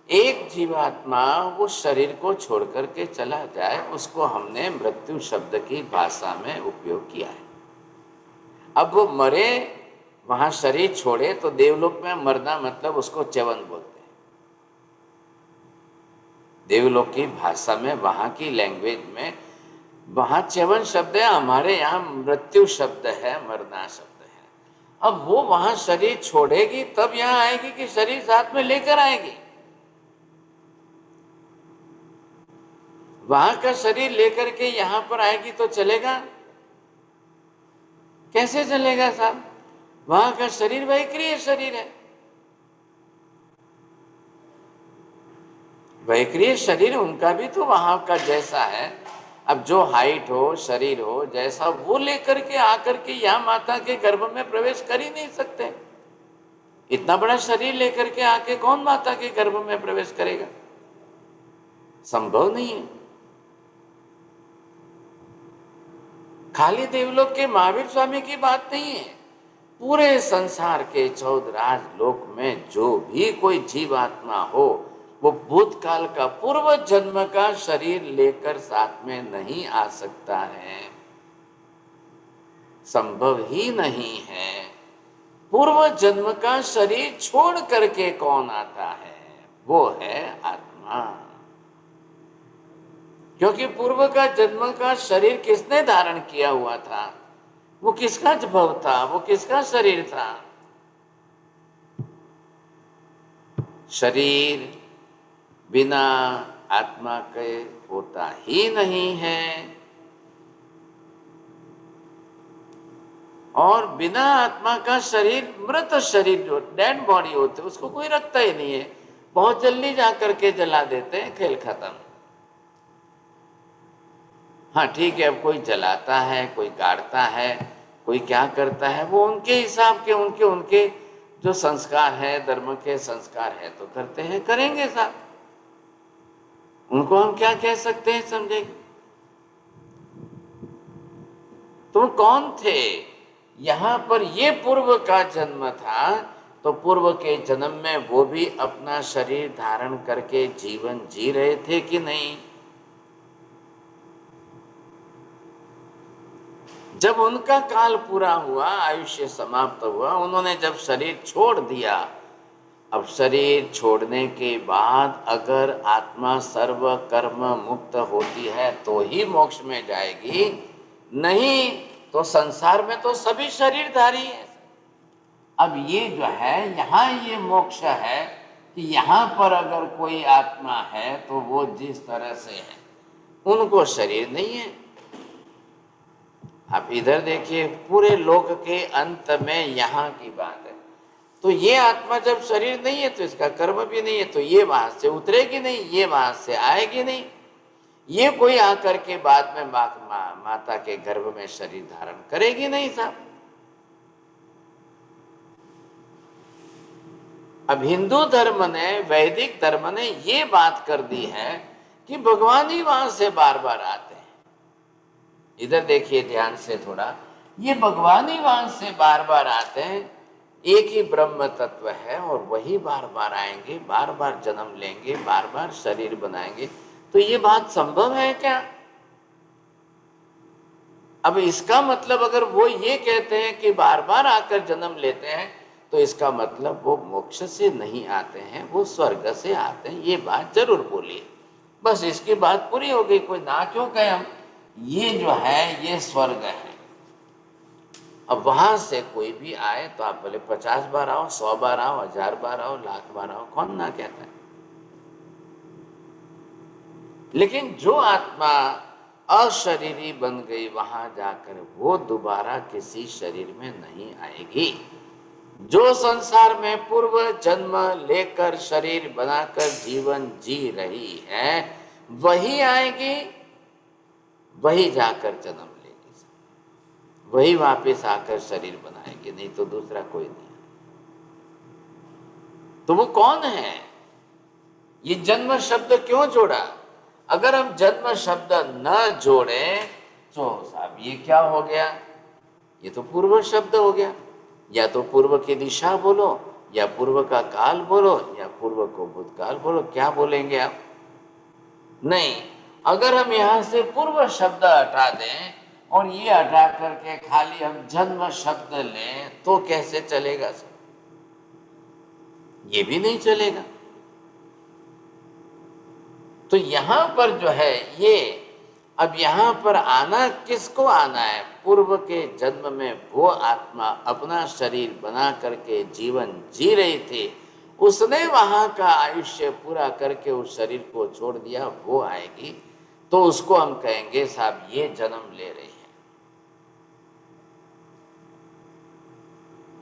Speaker 1: एक जीवात्मा वो शरीर को छोड़ करके चला जाए, उसको हमने मृत्यु शब्द की भाषा में उपयोग किया है। अब वो मरे, वहां शरीर छोड़े, तो देवलोक में मरना मतलब उसको च्यवन बोलते हैं। देवलोक की भाषा में, वहां की लैंग्वेज में, वहां च्यवन शब्द है, हमारे यहाँ मृत्यु शब्द है, मरना शब्द है। अब वो वहां शरीर छोड़ेगी तब यहाँ आएगी कि शरीर साथ में लेकर आएगी? वहां का शरीर लेकर के यहां पर आएगी तो चलेगा? कैसे चलेगा साहब? वहां का शरीर वैक्रिय शरीर है। वैक्रिय शरीर उनका भी तो वहां का जैसा है। अब जो हाइट हो, शरीर हो, जैसा वो लेकर के आकर के यहां माता के गर्भ में प्रवेश कर ही नहीं सकते। इतना बड़ा शरीर लेकर के आके कौन माता के गर्भ में प्रवेश करेगा? संभव नहीं है। खाली देवलोक के महावीर स्वामी की बात नहीं है, पूरे संसार के 14 राजलोक में जो भी कोई जीवात्मा हो, वो भूतकाल का, पूर्व जन्म का शरीर लेकर साथ में नहीं आ सकता है। संभव ही नहीं है। पूर्व जन्म का शरीर छोड़ करके कौन आता है? वो है आत्मा। क्योंकि पूर्व का जन्म का शरीर किसने धारण किया हुआ था? वो किसका भव था? वो किसका शरीर था? शरीर बिना आत्मा के होता ही नहीं है, और बिना आत्मा का शरीर, मृत शरीर जो डेड बॉडी होते, उसको कोई रखता ही नहीं है। बहुत जल्दी जाकर के जला देते हैं, खेल खत्म। हाँ ठीक है, अब कोई जलाता है, कोई गाड़ता है, कोई क्या करता है, वो उनके हिसाब के, उनके उनके जो संस्कार है, धर्म के संस्कार है, तो करते हैं, करेंगे साहब। उनको हम क्या कह सकते हैं, समझेंगे? तो कौन थे? यहाँ पर ये पूर्व का जन्म था, तो पूर्व के जन्म में वो भी अपना शरीर धारण करके जीवन जी रहे थे कि नहीं? जब उनका काल पूरा हुआ, आयुष्य समाप्त हुआ, उन्होंने जब शरीर छोड़ दिया, अब शरीर छोड़ने के बाद अगर आत्मा सर्व कर्म मुक्त होती है तो ही मोक्ष में जाएगी, नहीं तो संसार में तो सभी शरीरधारी है। अब ये जो है यहाँ ये मोक्ष है कि यहाँ पर अगर कोई आत्मा है तो वो जिस तरह से है, उनको शरीर नहीं है। आप इधर देखिए, पूरे लोक के अंत में यहाँ की बात है। तो ये आत्मा जब शरीर नहीं है तो इसका कर्म भी नहीं है, तो ये वहां से उतरेगी नहीं, ये वहां से आएगी नहीं, ये कोई आकर के बाद में माता के गर्भ में शरीर धारण करेगी नहीं साहब। अब हिंदू धर्म ने, वैदिक धर्म ने ये बात कर दी है कि भगवान ही वहां से बार बार आते हैं। इधर देखिए ध्यान से थोड़ा, ये भगवान ही वहां से बार बार आते हैं, एक ही ब्रह्म तत्व है और वही बार बार आएंगे, बार बार जन्म लेंगे, बार बार शरीर बनाएंगे। तो ये बात संभव है क्या? अब इसका मतलब अगर वो ये कहते हैं कि बार बार आकर जन्म लेते हैं, तो इसका मतलब वो मोक्ष से नहीं आते हैं, वो स्वर्ग से आते हैं। ये बात जरूर बोलिए, बस इसकी बात पूरी हो गई। कोई ना क्यों कहे हम, ये जो है ये स्वर्ग है। अब वहां से कोई भी आए तो आप बोले 50 बार आओ, 100 बार आओ, 1000 बार आओ, लाख बार आओ, कौन ना कहता है। लेकिन जो आत्मा अशरीरी बन गई, वहां जाकर वो दोबारा किसी शरीर में नहीं आएगी। जो संसार में पूर्व जन्म लेकर शरीर बनाकर जीवन जी रही है, वही आएगी, वही जाकर जन्म, वही वापस आकर शरीर बनाएंगे, नहीं तो दूसरा कोई नहीं। तो वो कौन है? ये जन्म शब्द क्यों जोड़ा? अगर हम जन्म शब्द न जोड़ें तो साहब ये क्या हो गया? ये तो पूर्व शब्द हो गया। या तो पूर्व की दिशा बोलो, या पूर्व का काल बोलो, या पूर्व को भूतकाल बोलो, क्या बोलेंगे आप? नहीं, अगर हम यहां से पूर्व शब्द हटा दें और ये हटा करके खाली हम जन्म शब्द लें तो कैसे चलेगा सर? ये भी नहीं चलेगा। तो यहां पर जो है ये, अब यहां पर आना किसको आना है? पूर्व के जन्म में वो आत्मा अपना शरीर बना करके जीवन जी रही थी, उसने वहां का आयुष्य पूरा करके उस शरीर को छोड़ दिया, वो आएगी। तो उसको हम कहेंगे साहब ये जन्म ले रही है।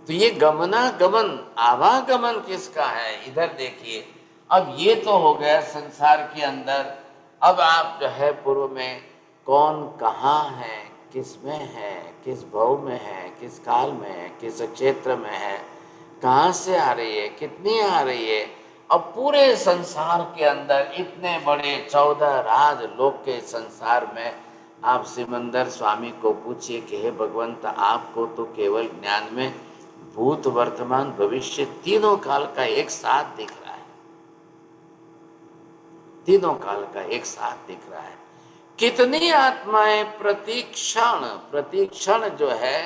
Speaker 1: तो ये गमनागमन, आवागमन किसका है? इधर देखिए, अब ये तो हो गया संसार के अंदर। अब आप जो है पूर्व में कौन कहाँ है, किस में है, किस भाव में है, किस काल में है, किस क्षेत्र में है, कहाँ से आ रही है, कितनी आ रही है। अब पूरे संसार के अंदर इतने बड़े 14 राज लोक के संसार में आप सिमंदर स्वामी को पूछिए कि हे भगवंत, आपको तो केवल ज्ञान में भूत वर्तमान भविष्य तीनों काल का एक साथ दिख रहा है, तीनों काल का एक साथ दिख रहा है। कितनी आत्माएं प्रतिक्षण जो है,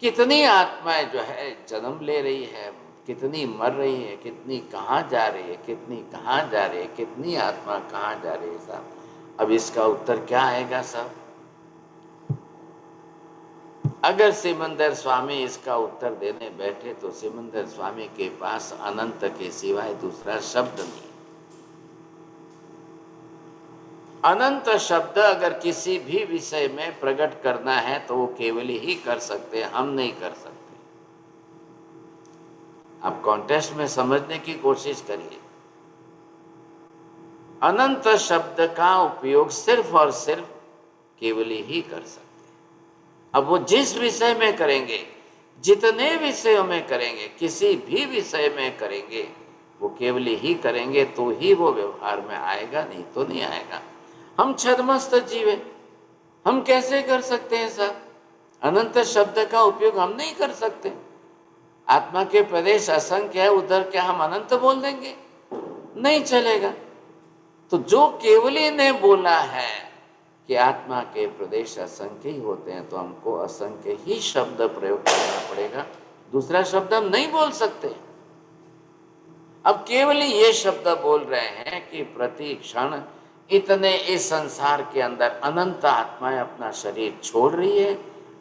Speaker 1: कितनी आत्माएं जो है जन्म ले रही है, कितनी मर रही है, कितनी कहाँ जा रही है, कितनी कहाँ जा रही है, कितनी आत्मा कहाँ जा रही है साहब। अब इसका उत्तर क्या आएगा साहब? अगर सिमंदर स्वामी इसका उत्तर देने बैठे तो सिमंदर स्वामी के पास अनंत के सिवाय दूसरा शब्द नहीं। अनंत शब्द अगर किसी भी विषय में प्रकट करना है तो वो केवल ही कर सकते हैं, हम नहीं कर सकते। आप कॉन्टेक्स्ट में समझने की कोशिश करिए। अनंत शब्द का उपयोग सिर्फ और सिर्फ केवल ही कर सकते हैं। अब वो जिस विषय में करेंगे, जितने विषयों में करेंगे, किसी भी विषय में करेंगे, वो केवल ही करेंगे तो ही वो व्यवहार में आएगा, नहीं तो नहीं आएगा। हम छद्मस्त जीव हैं, हम कैसे कर सकते हैं साहब? अनंत शब्द का उपयोग हम नहीं कर सकते। आत्मा के प्रदेश असंख्य है, उधर क्या हम अनंत बोल देंगे? नहीं चलेगा। तो जो केवली ने बोला है कि आत्मा के प्रदेश असंख्य ही होते हैं, तो हमको असंख्य ही शब्द प्रयोग करना पड़ेगा, दूसरा शब्द हम नहीं बोल सकते। अब केवल ये शब्द बोल रहे हैं कि प्रति क्षण इतने इस संसार के अंदर अनंत आत्माएं अपना शरीर छोड़ रही है,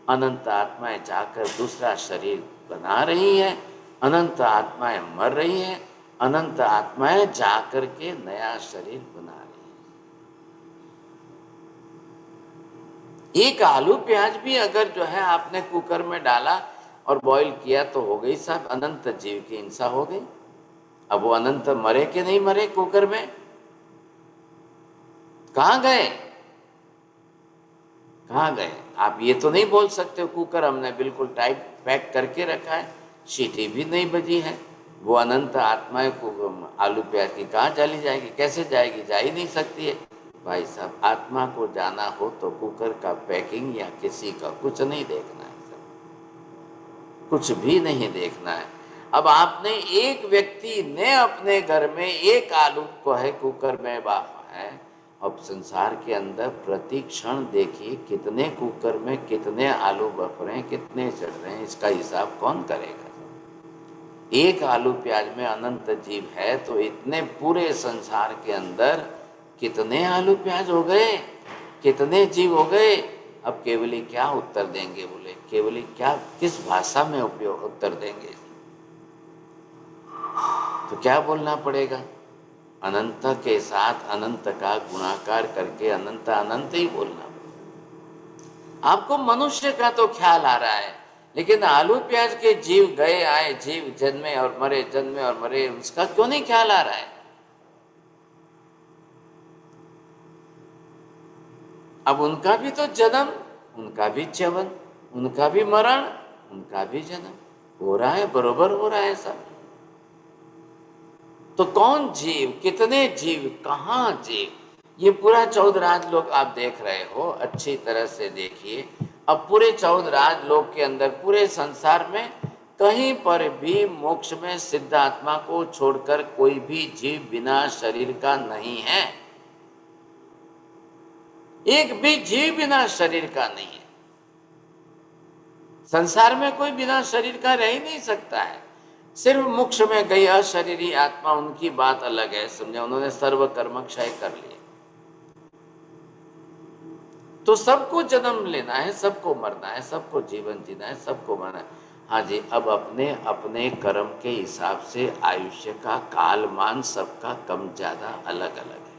Speaker 1: अनंत आत्माएं जाकर दूसरा शरीर बना रही है, अनंत आत्माएं मर रही हैं, अनंत आत्माएं जाकर के नया शरीर बना रही हैं। एक आलू प्याज भी अगर जो है आपने कुकर में डाला और बॉईल किया तो हो गई साहब, अनंत जीव की हिंसा हो गई। अब वो अनंत मरे कि नहीं मरे कुकर में? कहां गए? कहां गए? आप ये तो नहीं बोल सकते कुकर हमने बिल्कुल टाइट पैक करके रखा है, सीटी भी नहीं बजी है, वो अनंत आत्माएं को आलू प्याज की कहाँ चली जाएगी? कैसे जाएगी? जा ही नहीं सकती है। भाई साहब, आत्मा को जाना हो तो कुकर का पैकिंग या किसी का कुछ नहीं देखना है, कुछ भी नहीं देखना है। अब आपने एक व्यक्ति ने अपने घर में एक आलू को है कुकर में बाफा है, अब संसार के अंदर प्रति क्षण देखिए कितने कुकर में कितने आलू बफ रहे हैं, कितने चढ़ रहे हैं, इसका हिसाब कौन करेगा? एक आलू प्याज में अनंत जीव है तो इतने पूरे संसार के अंदर कितने आलू प्याज हो गए, कितने जीव हो गए। अब केवली क्या उत्तर देंगे? बोले केवली क्या, किस भाषा में उपयोग उत्तर देंगे? तो क्या बोलना पड़ेगा? अनंत के साथ अनंत का गुणाकार करके अनंत अनंत ही बोलना पड़ेगा। आपको मनुष्य का तो ख्याल आ रहा है, लेकिन आलू प्याज के जीव गए आए, जीव जन्मे और मरे, जन्मे और मरे, उसका क्यों नहीं ख्याल आ रहा है? अब उनका भी तो जन्म, उनका भी च्यवन, उनका भी मरण, उनका भी जन्म हो रहा है, बरोबर हो रहा है सब। तो कौन जीव, कितने जीव, कहाँ जीव, ये पूरा 14 राज लोग आप देख रहे हो, अच्छी तरह से देखिए। अब पूरे 14 राज लोग के अंदर पूरे संसार में कहीं पर भी मोक्ष में सिद्ध आत्मा को छोड़कर कोई भी जीव बिना शरीर का नहीं है। एक भी जीव बिना शरीर का नहीं है। संसार में कोई बिना शरीर का रह ही नहीं सकता है। सिर्फ मोक्ष में गई अशरीरी आत्मा, उनकी बात अलग है, समझे, उन्होंने सर्व कर्म क्षय कर लिए। तो सबको जन्म लेना है, सबको मरना है, सबको जीवन जीना है, सबको मरना है। हाँ जी, अब अपने अपने कर्म के हिसाब से आयुष्य का कालमान सबका कम ज्यादा अलग अलग है।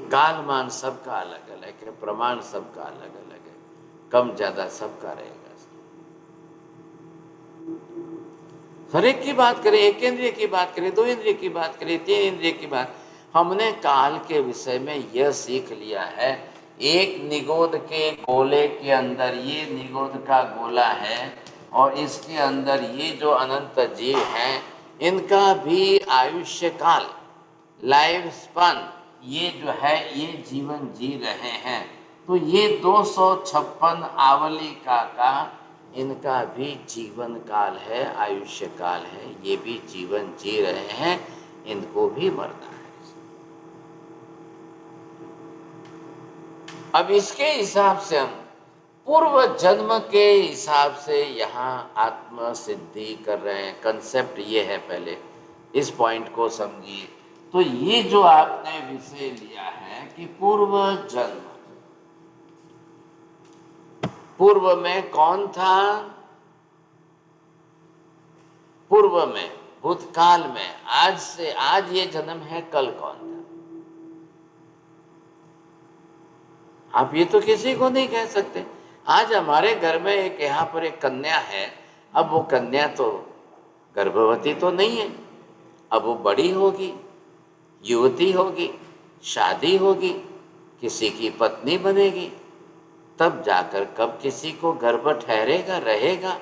Speaker 1: कालमान सबका अलग अलग है, प्रमाण सबका अलग अलग है, कम ज्यादा सबका रहेगा। हर एक की बात करें, एक इंद्रिय की बात करें, दो इंद्रिय की बात करें, तीन इंद्रिय की बात, हमने काल के विषय में यह सीख लिया है। एक निगोद के गोले के अंदर ये निगोद का गोला है और इसके अंदर ये जो अनंत जीव हैं, इनका भी आयुष्य काल, लाइफ स्पैन, ये जो है ये जीवन जी रहे हैं। तो ये 256 आवली का इनका भी जीवन काल है, आयुष्य काल है, ये भी जीवन जी रहे हैं, इनको भी मरना है। अब इसके हिसाब से हम पूर्व जन्म के हिसाब से यहाँ आत्म सिद्धि कर रहे हैं। कंसेप्ट ये है, पहले इस पॉइंट को समझिए। तो ये जो आपने विषय लिया है कि पूर्व जन्म, पूर्व में कौन था? पूर्व में, भूतकाल में, आज से, आज ये जन्म है, कल कौन था? आप ये तो किसी को नहीं कह सकते। आज हमारे घर में एक यहाँ पर एक कन्या है, अब वो कन्या तो गर्भवती तो नहीं है, अब वो बड़ी होगी, युवती होगी, शादी होगी, किसी की पत्नी बनेगी, तब जाकर कब किसी को गर्भ ठहरेगा, रहेगा,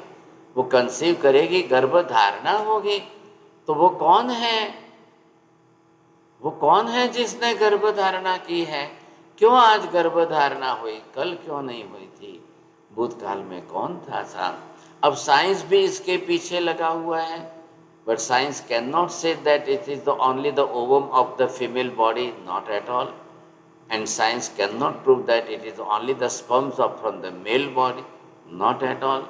Speaker 1: वो कंसीव करेगी, गर्भ धारणा होगी। तो वो कौन है? वो कौन है जिसने गर्भ धारणा की है? क्यों आज गर्भधारणा हुई, कल क्यों नहीं हुई थी, भूतकाल में कौन था साहब। अब साइंस भी इसके पीछे लगा हुआ है, but science can not say that it is the only the ovum of the female body, not at all. And science cannot prove that it is only the sperms of from the male body, not at all,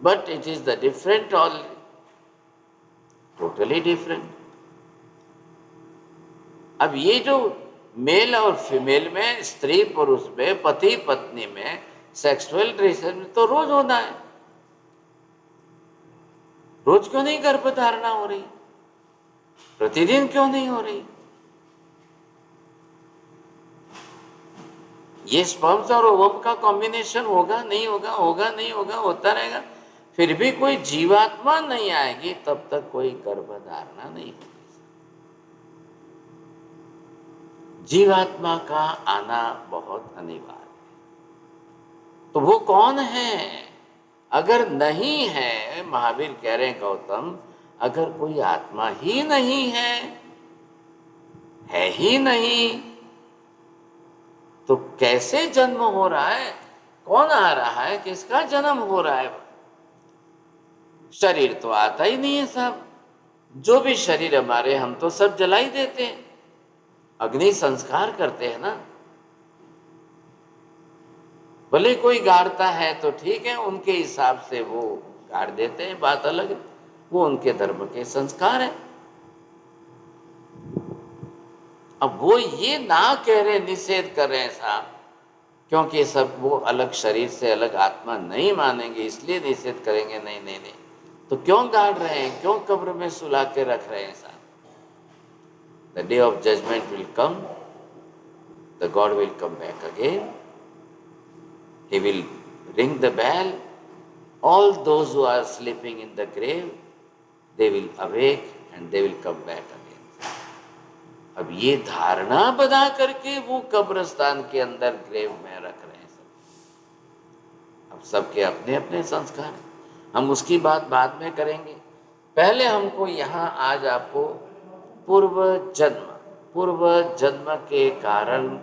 Speaker 1: but it is the different, all totally different. अब ये जो mail और female में, स्त्री पुरुष में, पति पत्नी में, सेक्सुअल रिलेशन में तो रोज होना है, रोज क्यों नहीं गर्भधारणा हो रही, प्रतिदिन क्यों नहीं हो रही। ये स्पर्म्स और ओवम का कॉम्बिनेशन होगा नहीं होगा, होगा नहीं होगा, होता रहेगा, फिर भी कोई जीवात्मा नहीं आएगी, तब तक कोई गर्भधारणा नहीं होगी। जीवात्मा का आना बहुत अनिवार्य है। तो वो कौन है? अगर नहीं है, महावीर कह रहे हैं गौतम, अगर कोई आत्मा ही नहीं है ही नहीं, तो कैसे जन्म हो रहा है, कौन आ रहा है, किसका जन्म हो रहा है। शरीर तो आता ही नहीं है साहब, जो भी शरीर हमारे, हम तो सब जला ही देते हैं, अग्नि संस्कार करते हैं ना। भले कोई गाड़ता है तो ठीक है, उनके हिसाब से वो गाड़ देते हैं, बात अलग है, वो उनके धर्म के संस्कार है। अब वो ये ना कह रहे, निषेध कर रहे हैं साहब, क्योंकि सब वो अलग शरीर से अलग आत्मा नहीं मानेंगे, इसलिए निषेध करेंगे। नहीं नहीं नहीं, तो क्यों गाड़ रहे हैं, क्यों कब्र में सुला के रख रहे हैं साहब। The day of judgment will come, the god will come back again, he will ring the bell, all those who are sleeping in the grave, they will awake and they will come back again. अब ये धारणा बना करके वो कब्रिस्तान के अंदर grave में रख रहे हैं सब। अब सबके अपने अपने संस्कार हैं, हम उसकी बात बाद में करेंगे। पहले हमको यहाँ आज आपको पूर्व जन्म के कारण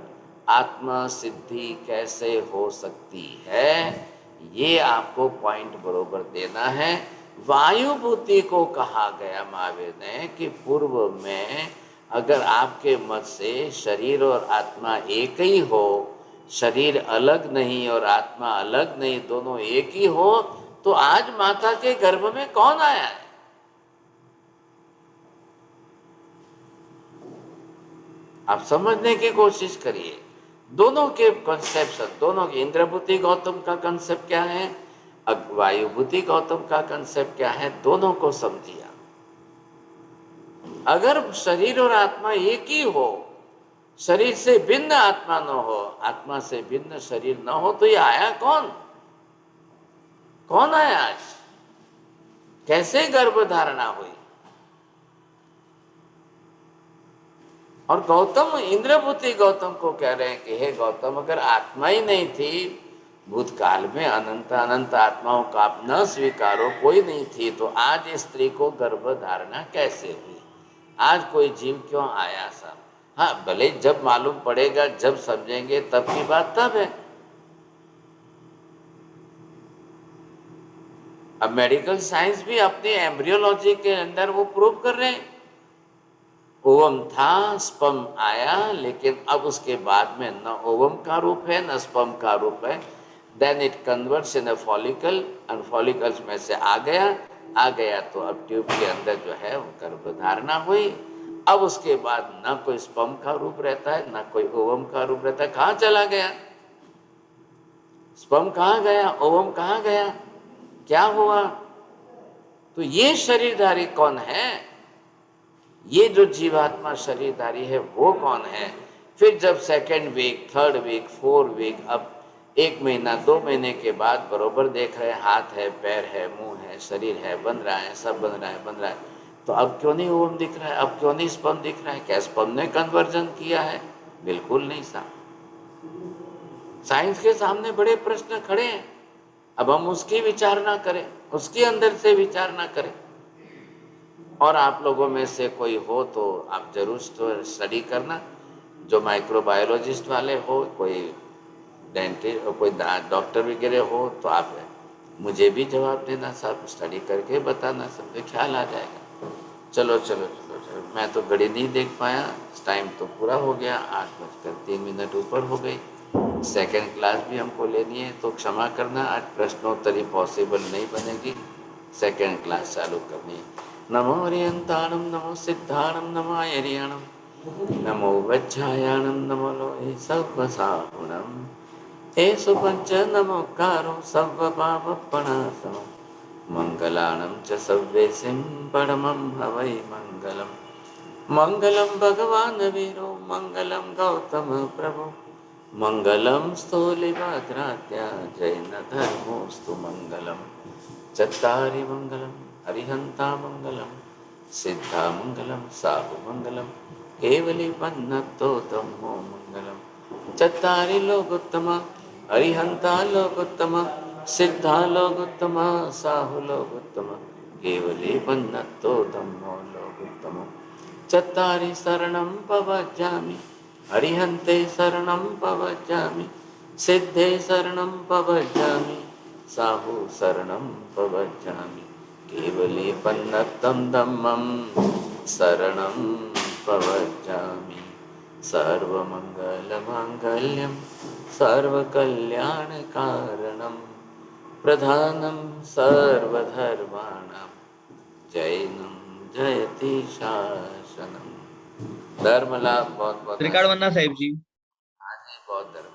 Speaker 1: आत्मा सिद्धि कैसे हो सकती है, ये आपको पॉइंट बरोबर देना है। वायुभूति को कहा गया महावीर ने कि पूर्व में अगर आपके मत से शरीर और आत्मा एक ही हो, शरीर अलग नहीं और आत्मा अलग नहीं, दोनों एक ही हो, तो आज माता के गर्भ में कौन आया है? आप समझने की कोशिश करिए। दोनों के कंसेप्शन, दोनों के, इंद्रभूति गौतम का कंसेप्ट क्या है, वायुभूति गौतम का कंसेप्ट क्या है, दोनों को समझिए। अगर शरीर और आत्मा एक ही हो, शरीर से भिन्न आत्मा न हो, आत्मा से भिन्न शरीर न हो, तो ये आया कौन? कौन आया आज? कैसे गर्भधारणा हुई? और गौतम, इंद्रभूति गौतम को कह रहे हैं कि हे गौतम, अगर आत्मा ही नहीं थी, भूतकाल में अनंत अनंत आत्माओं का आप न स्वीकारो, कोई नहीं थी, तो आज इस स्त्री को गर्भधारणा कैसे हुई? आज कोई जीव क्यों आया साहब? हाँ, भले जब मालूम पड़ेगा, जब समझेंगे, तब की बात तब है। अब मेडिकल साइंस भी अपनी एम्ब्रियोलॉजी के अंदर वो प्रूव कर रहे हैं, ओवम था, स्पर्म आया, लेकिन अब उसके बाद में न ओवम का रूप है न स्पर्म का रूप है, then it converts in a follicle, and follicles में से आ गया तो अब ट्यूब के अंदर जो है गर्भधारणा हुई। अब उसके बाद न कोई स्पर्म का रूप रहता है, न कोई ओवम का रूप रहता है। कहाँ चला गया स्पर्म, कहाँ गया ओवम, कहाँ गया, क्या हुआ? तो ये शरीरधारी कौन है? ये जो जीवात्मा शरीरधारी है वो कौन है? फिर जब second week, third week, 4 week, अब 1 महीना 2 महीने के बाद बरोबर देख रहे हैं, हाथ है, पैर है, मुंह है, शरीर है, बन रहा है, सब बन रहा है, तो अब क्यों नहीं ओवम दिख रहा है, अब क्यों नहीं स्पर्म दिख रहा है? क्या स्पर्म ने कन्वर्जन किया है? बिल्कुल नहीं साहब। साइंस के सामने बड़े प्रश्न खड़े हैं, अब हम उसकी विचारणा करें, उसके अंदर से विचारणा करें। और आप लोगों में से कोई हो तो आप जरूर स्टडी करना, जो माइक्रोबायोलॉजिस्ट वाले हो, कोई डेंटिस्ट, कोई डॉक्टर वगैरह हो, तो आप मुझे भी जवाब देना, सब स्टडी करके बताना, सबके ख्याल आ जाएगा। चलो चलो चलो चलो, मैं तो घड़ी नहीं देख पाया, टाइम तो पूरा हो गया, 8:03 ऊपर हो गई। सेकंड क्लास भी हमको लेनी है, तो क्षमा करना, आज प्रश्नोत्तरी पॉसिबल नहीं बनेगी, सेकंड क्लास चालू करनी है। नमो हरियंताणम, नमो सिद्धाणम, नमो हरियाणम, नमो वज्रायाणम, नमो लोहे सर्वसाहुणम, एषु पंच नमोकारो सर्वपापप्रणाशनम्, मंगलानं च सर्वेसिं परमं हवै मंगलम्। मंगलं भगवान् वीरो, मंगलं गौतम प्रभु, मंगलं स्थूलिभद्राद्या जैनधर्मोऽस्तु मंगलम्। चत्तारि मंगलं अरिहन्ता मंगलं, सिद्धा मंगलं साहु मंगलं, केवलीपन्नतो धम्मो मंगलम्। चत्तारि लोकोत्तमा अरिहंता लोकोत्तमा, सिद्धा लोकोत्तमा साहु लोकोत्तमा, केवली पन्नतो धम्मो लोकोत्तमा। चत्तारि शरणं पवज्जामि, अरिहन्ते शरणं पवज्जामि, सिद्धे शरणं पवज्जामि, साहु शरणं पवज्जामि, केवली पन्नतं धम्मं शरणं पवज्जामि। सर्वमङ्गलमाङ्गल्यं सर्वकल्याणकारणं, प्रधानं सर्वधर्माणां, जैनं जयति शासनम्। धर्म लाभ बहुत बहुत
Speaker 10: त्रिकाल वन्ना साहिब जी।
Speaker 1: हाँ जी, बहुत धर्म।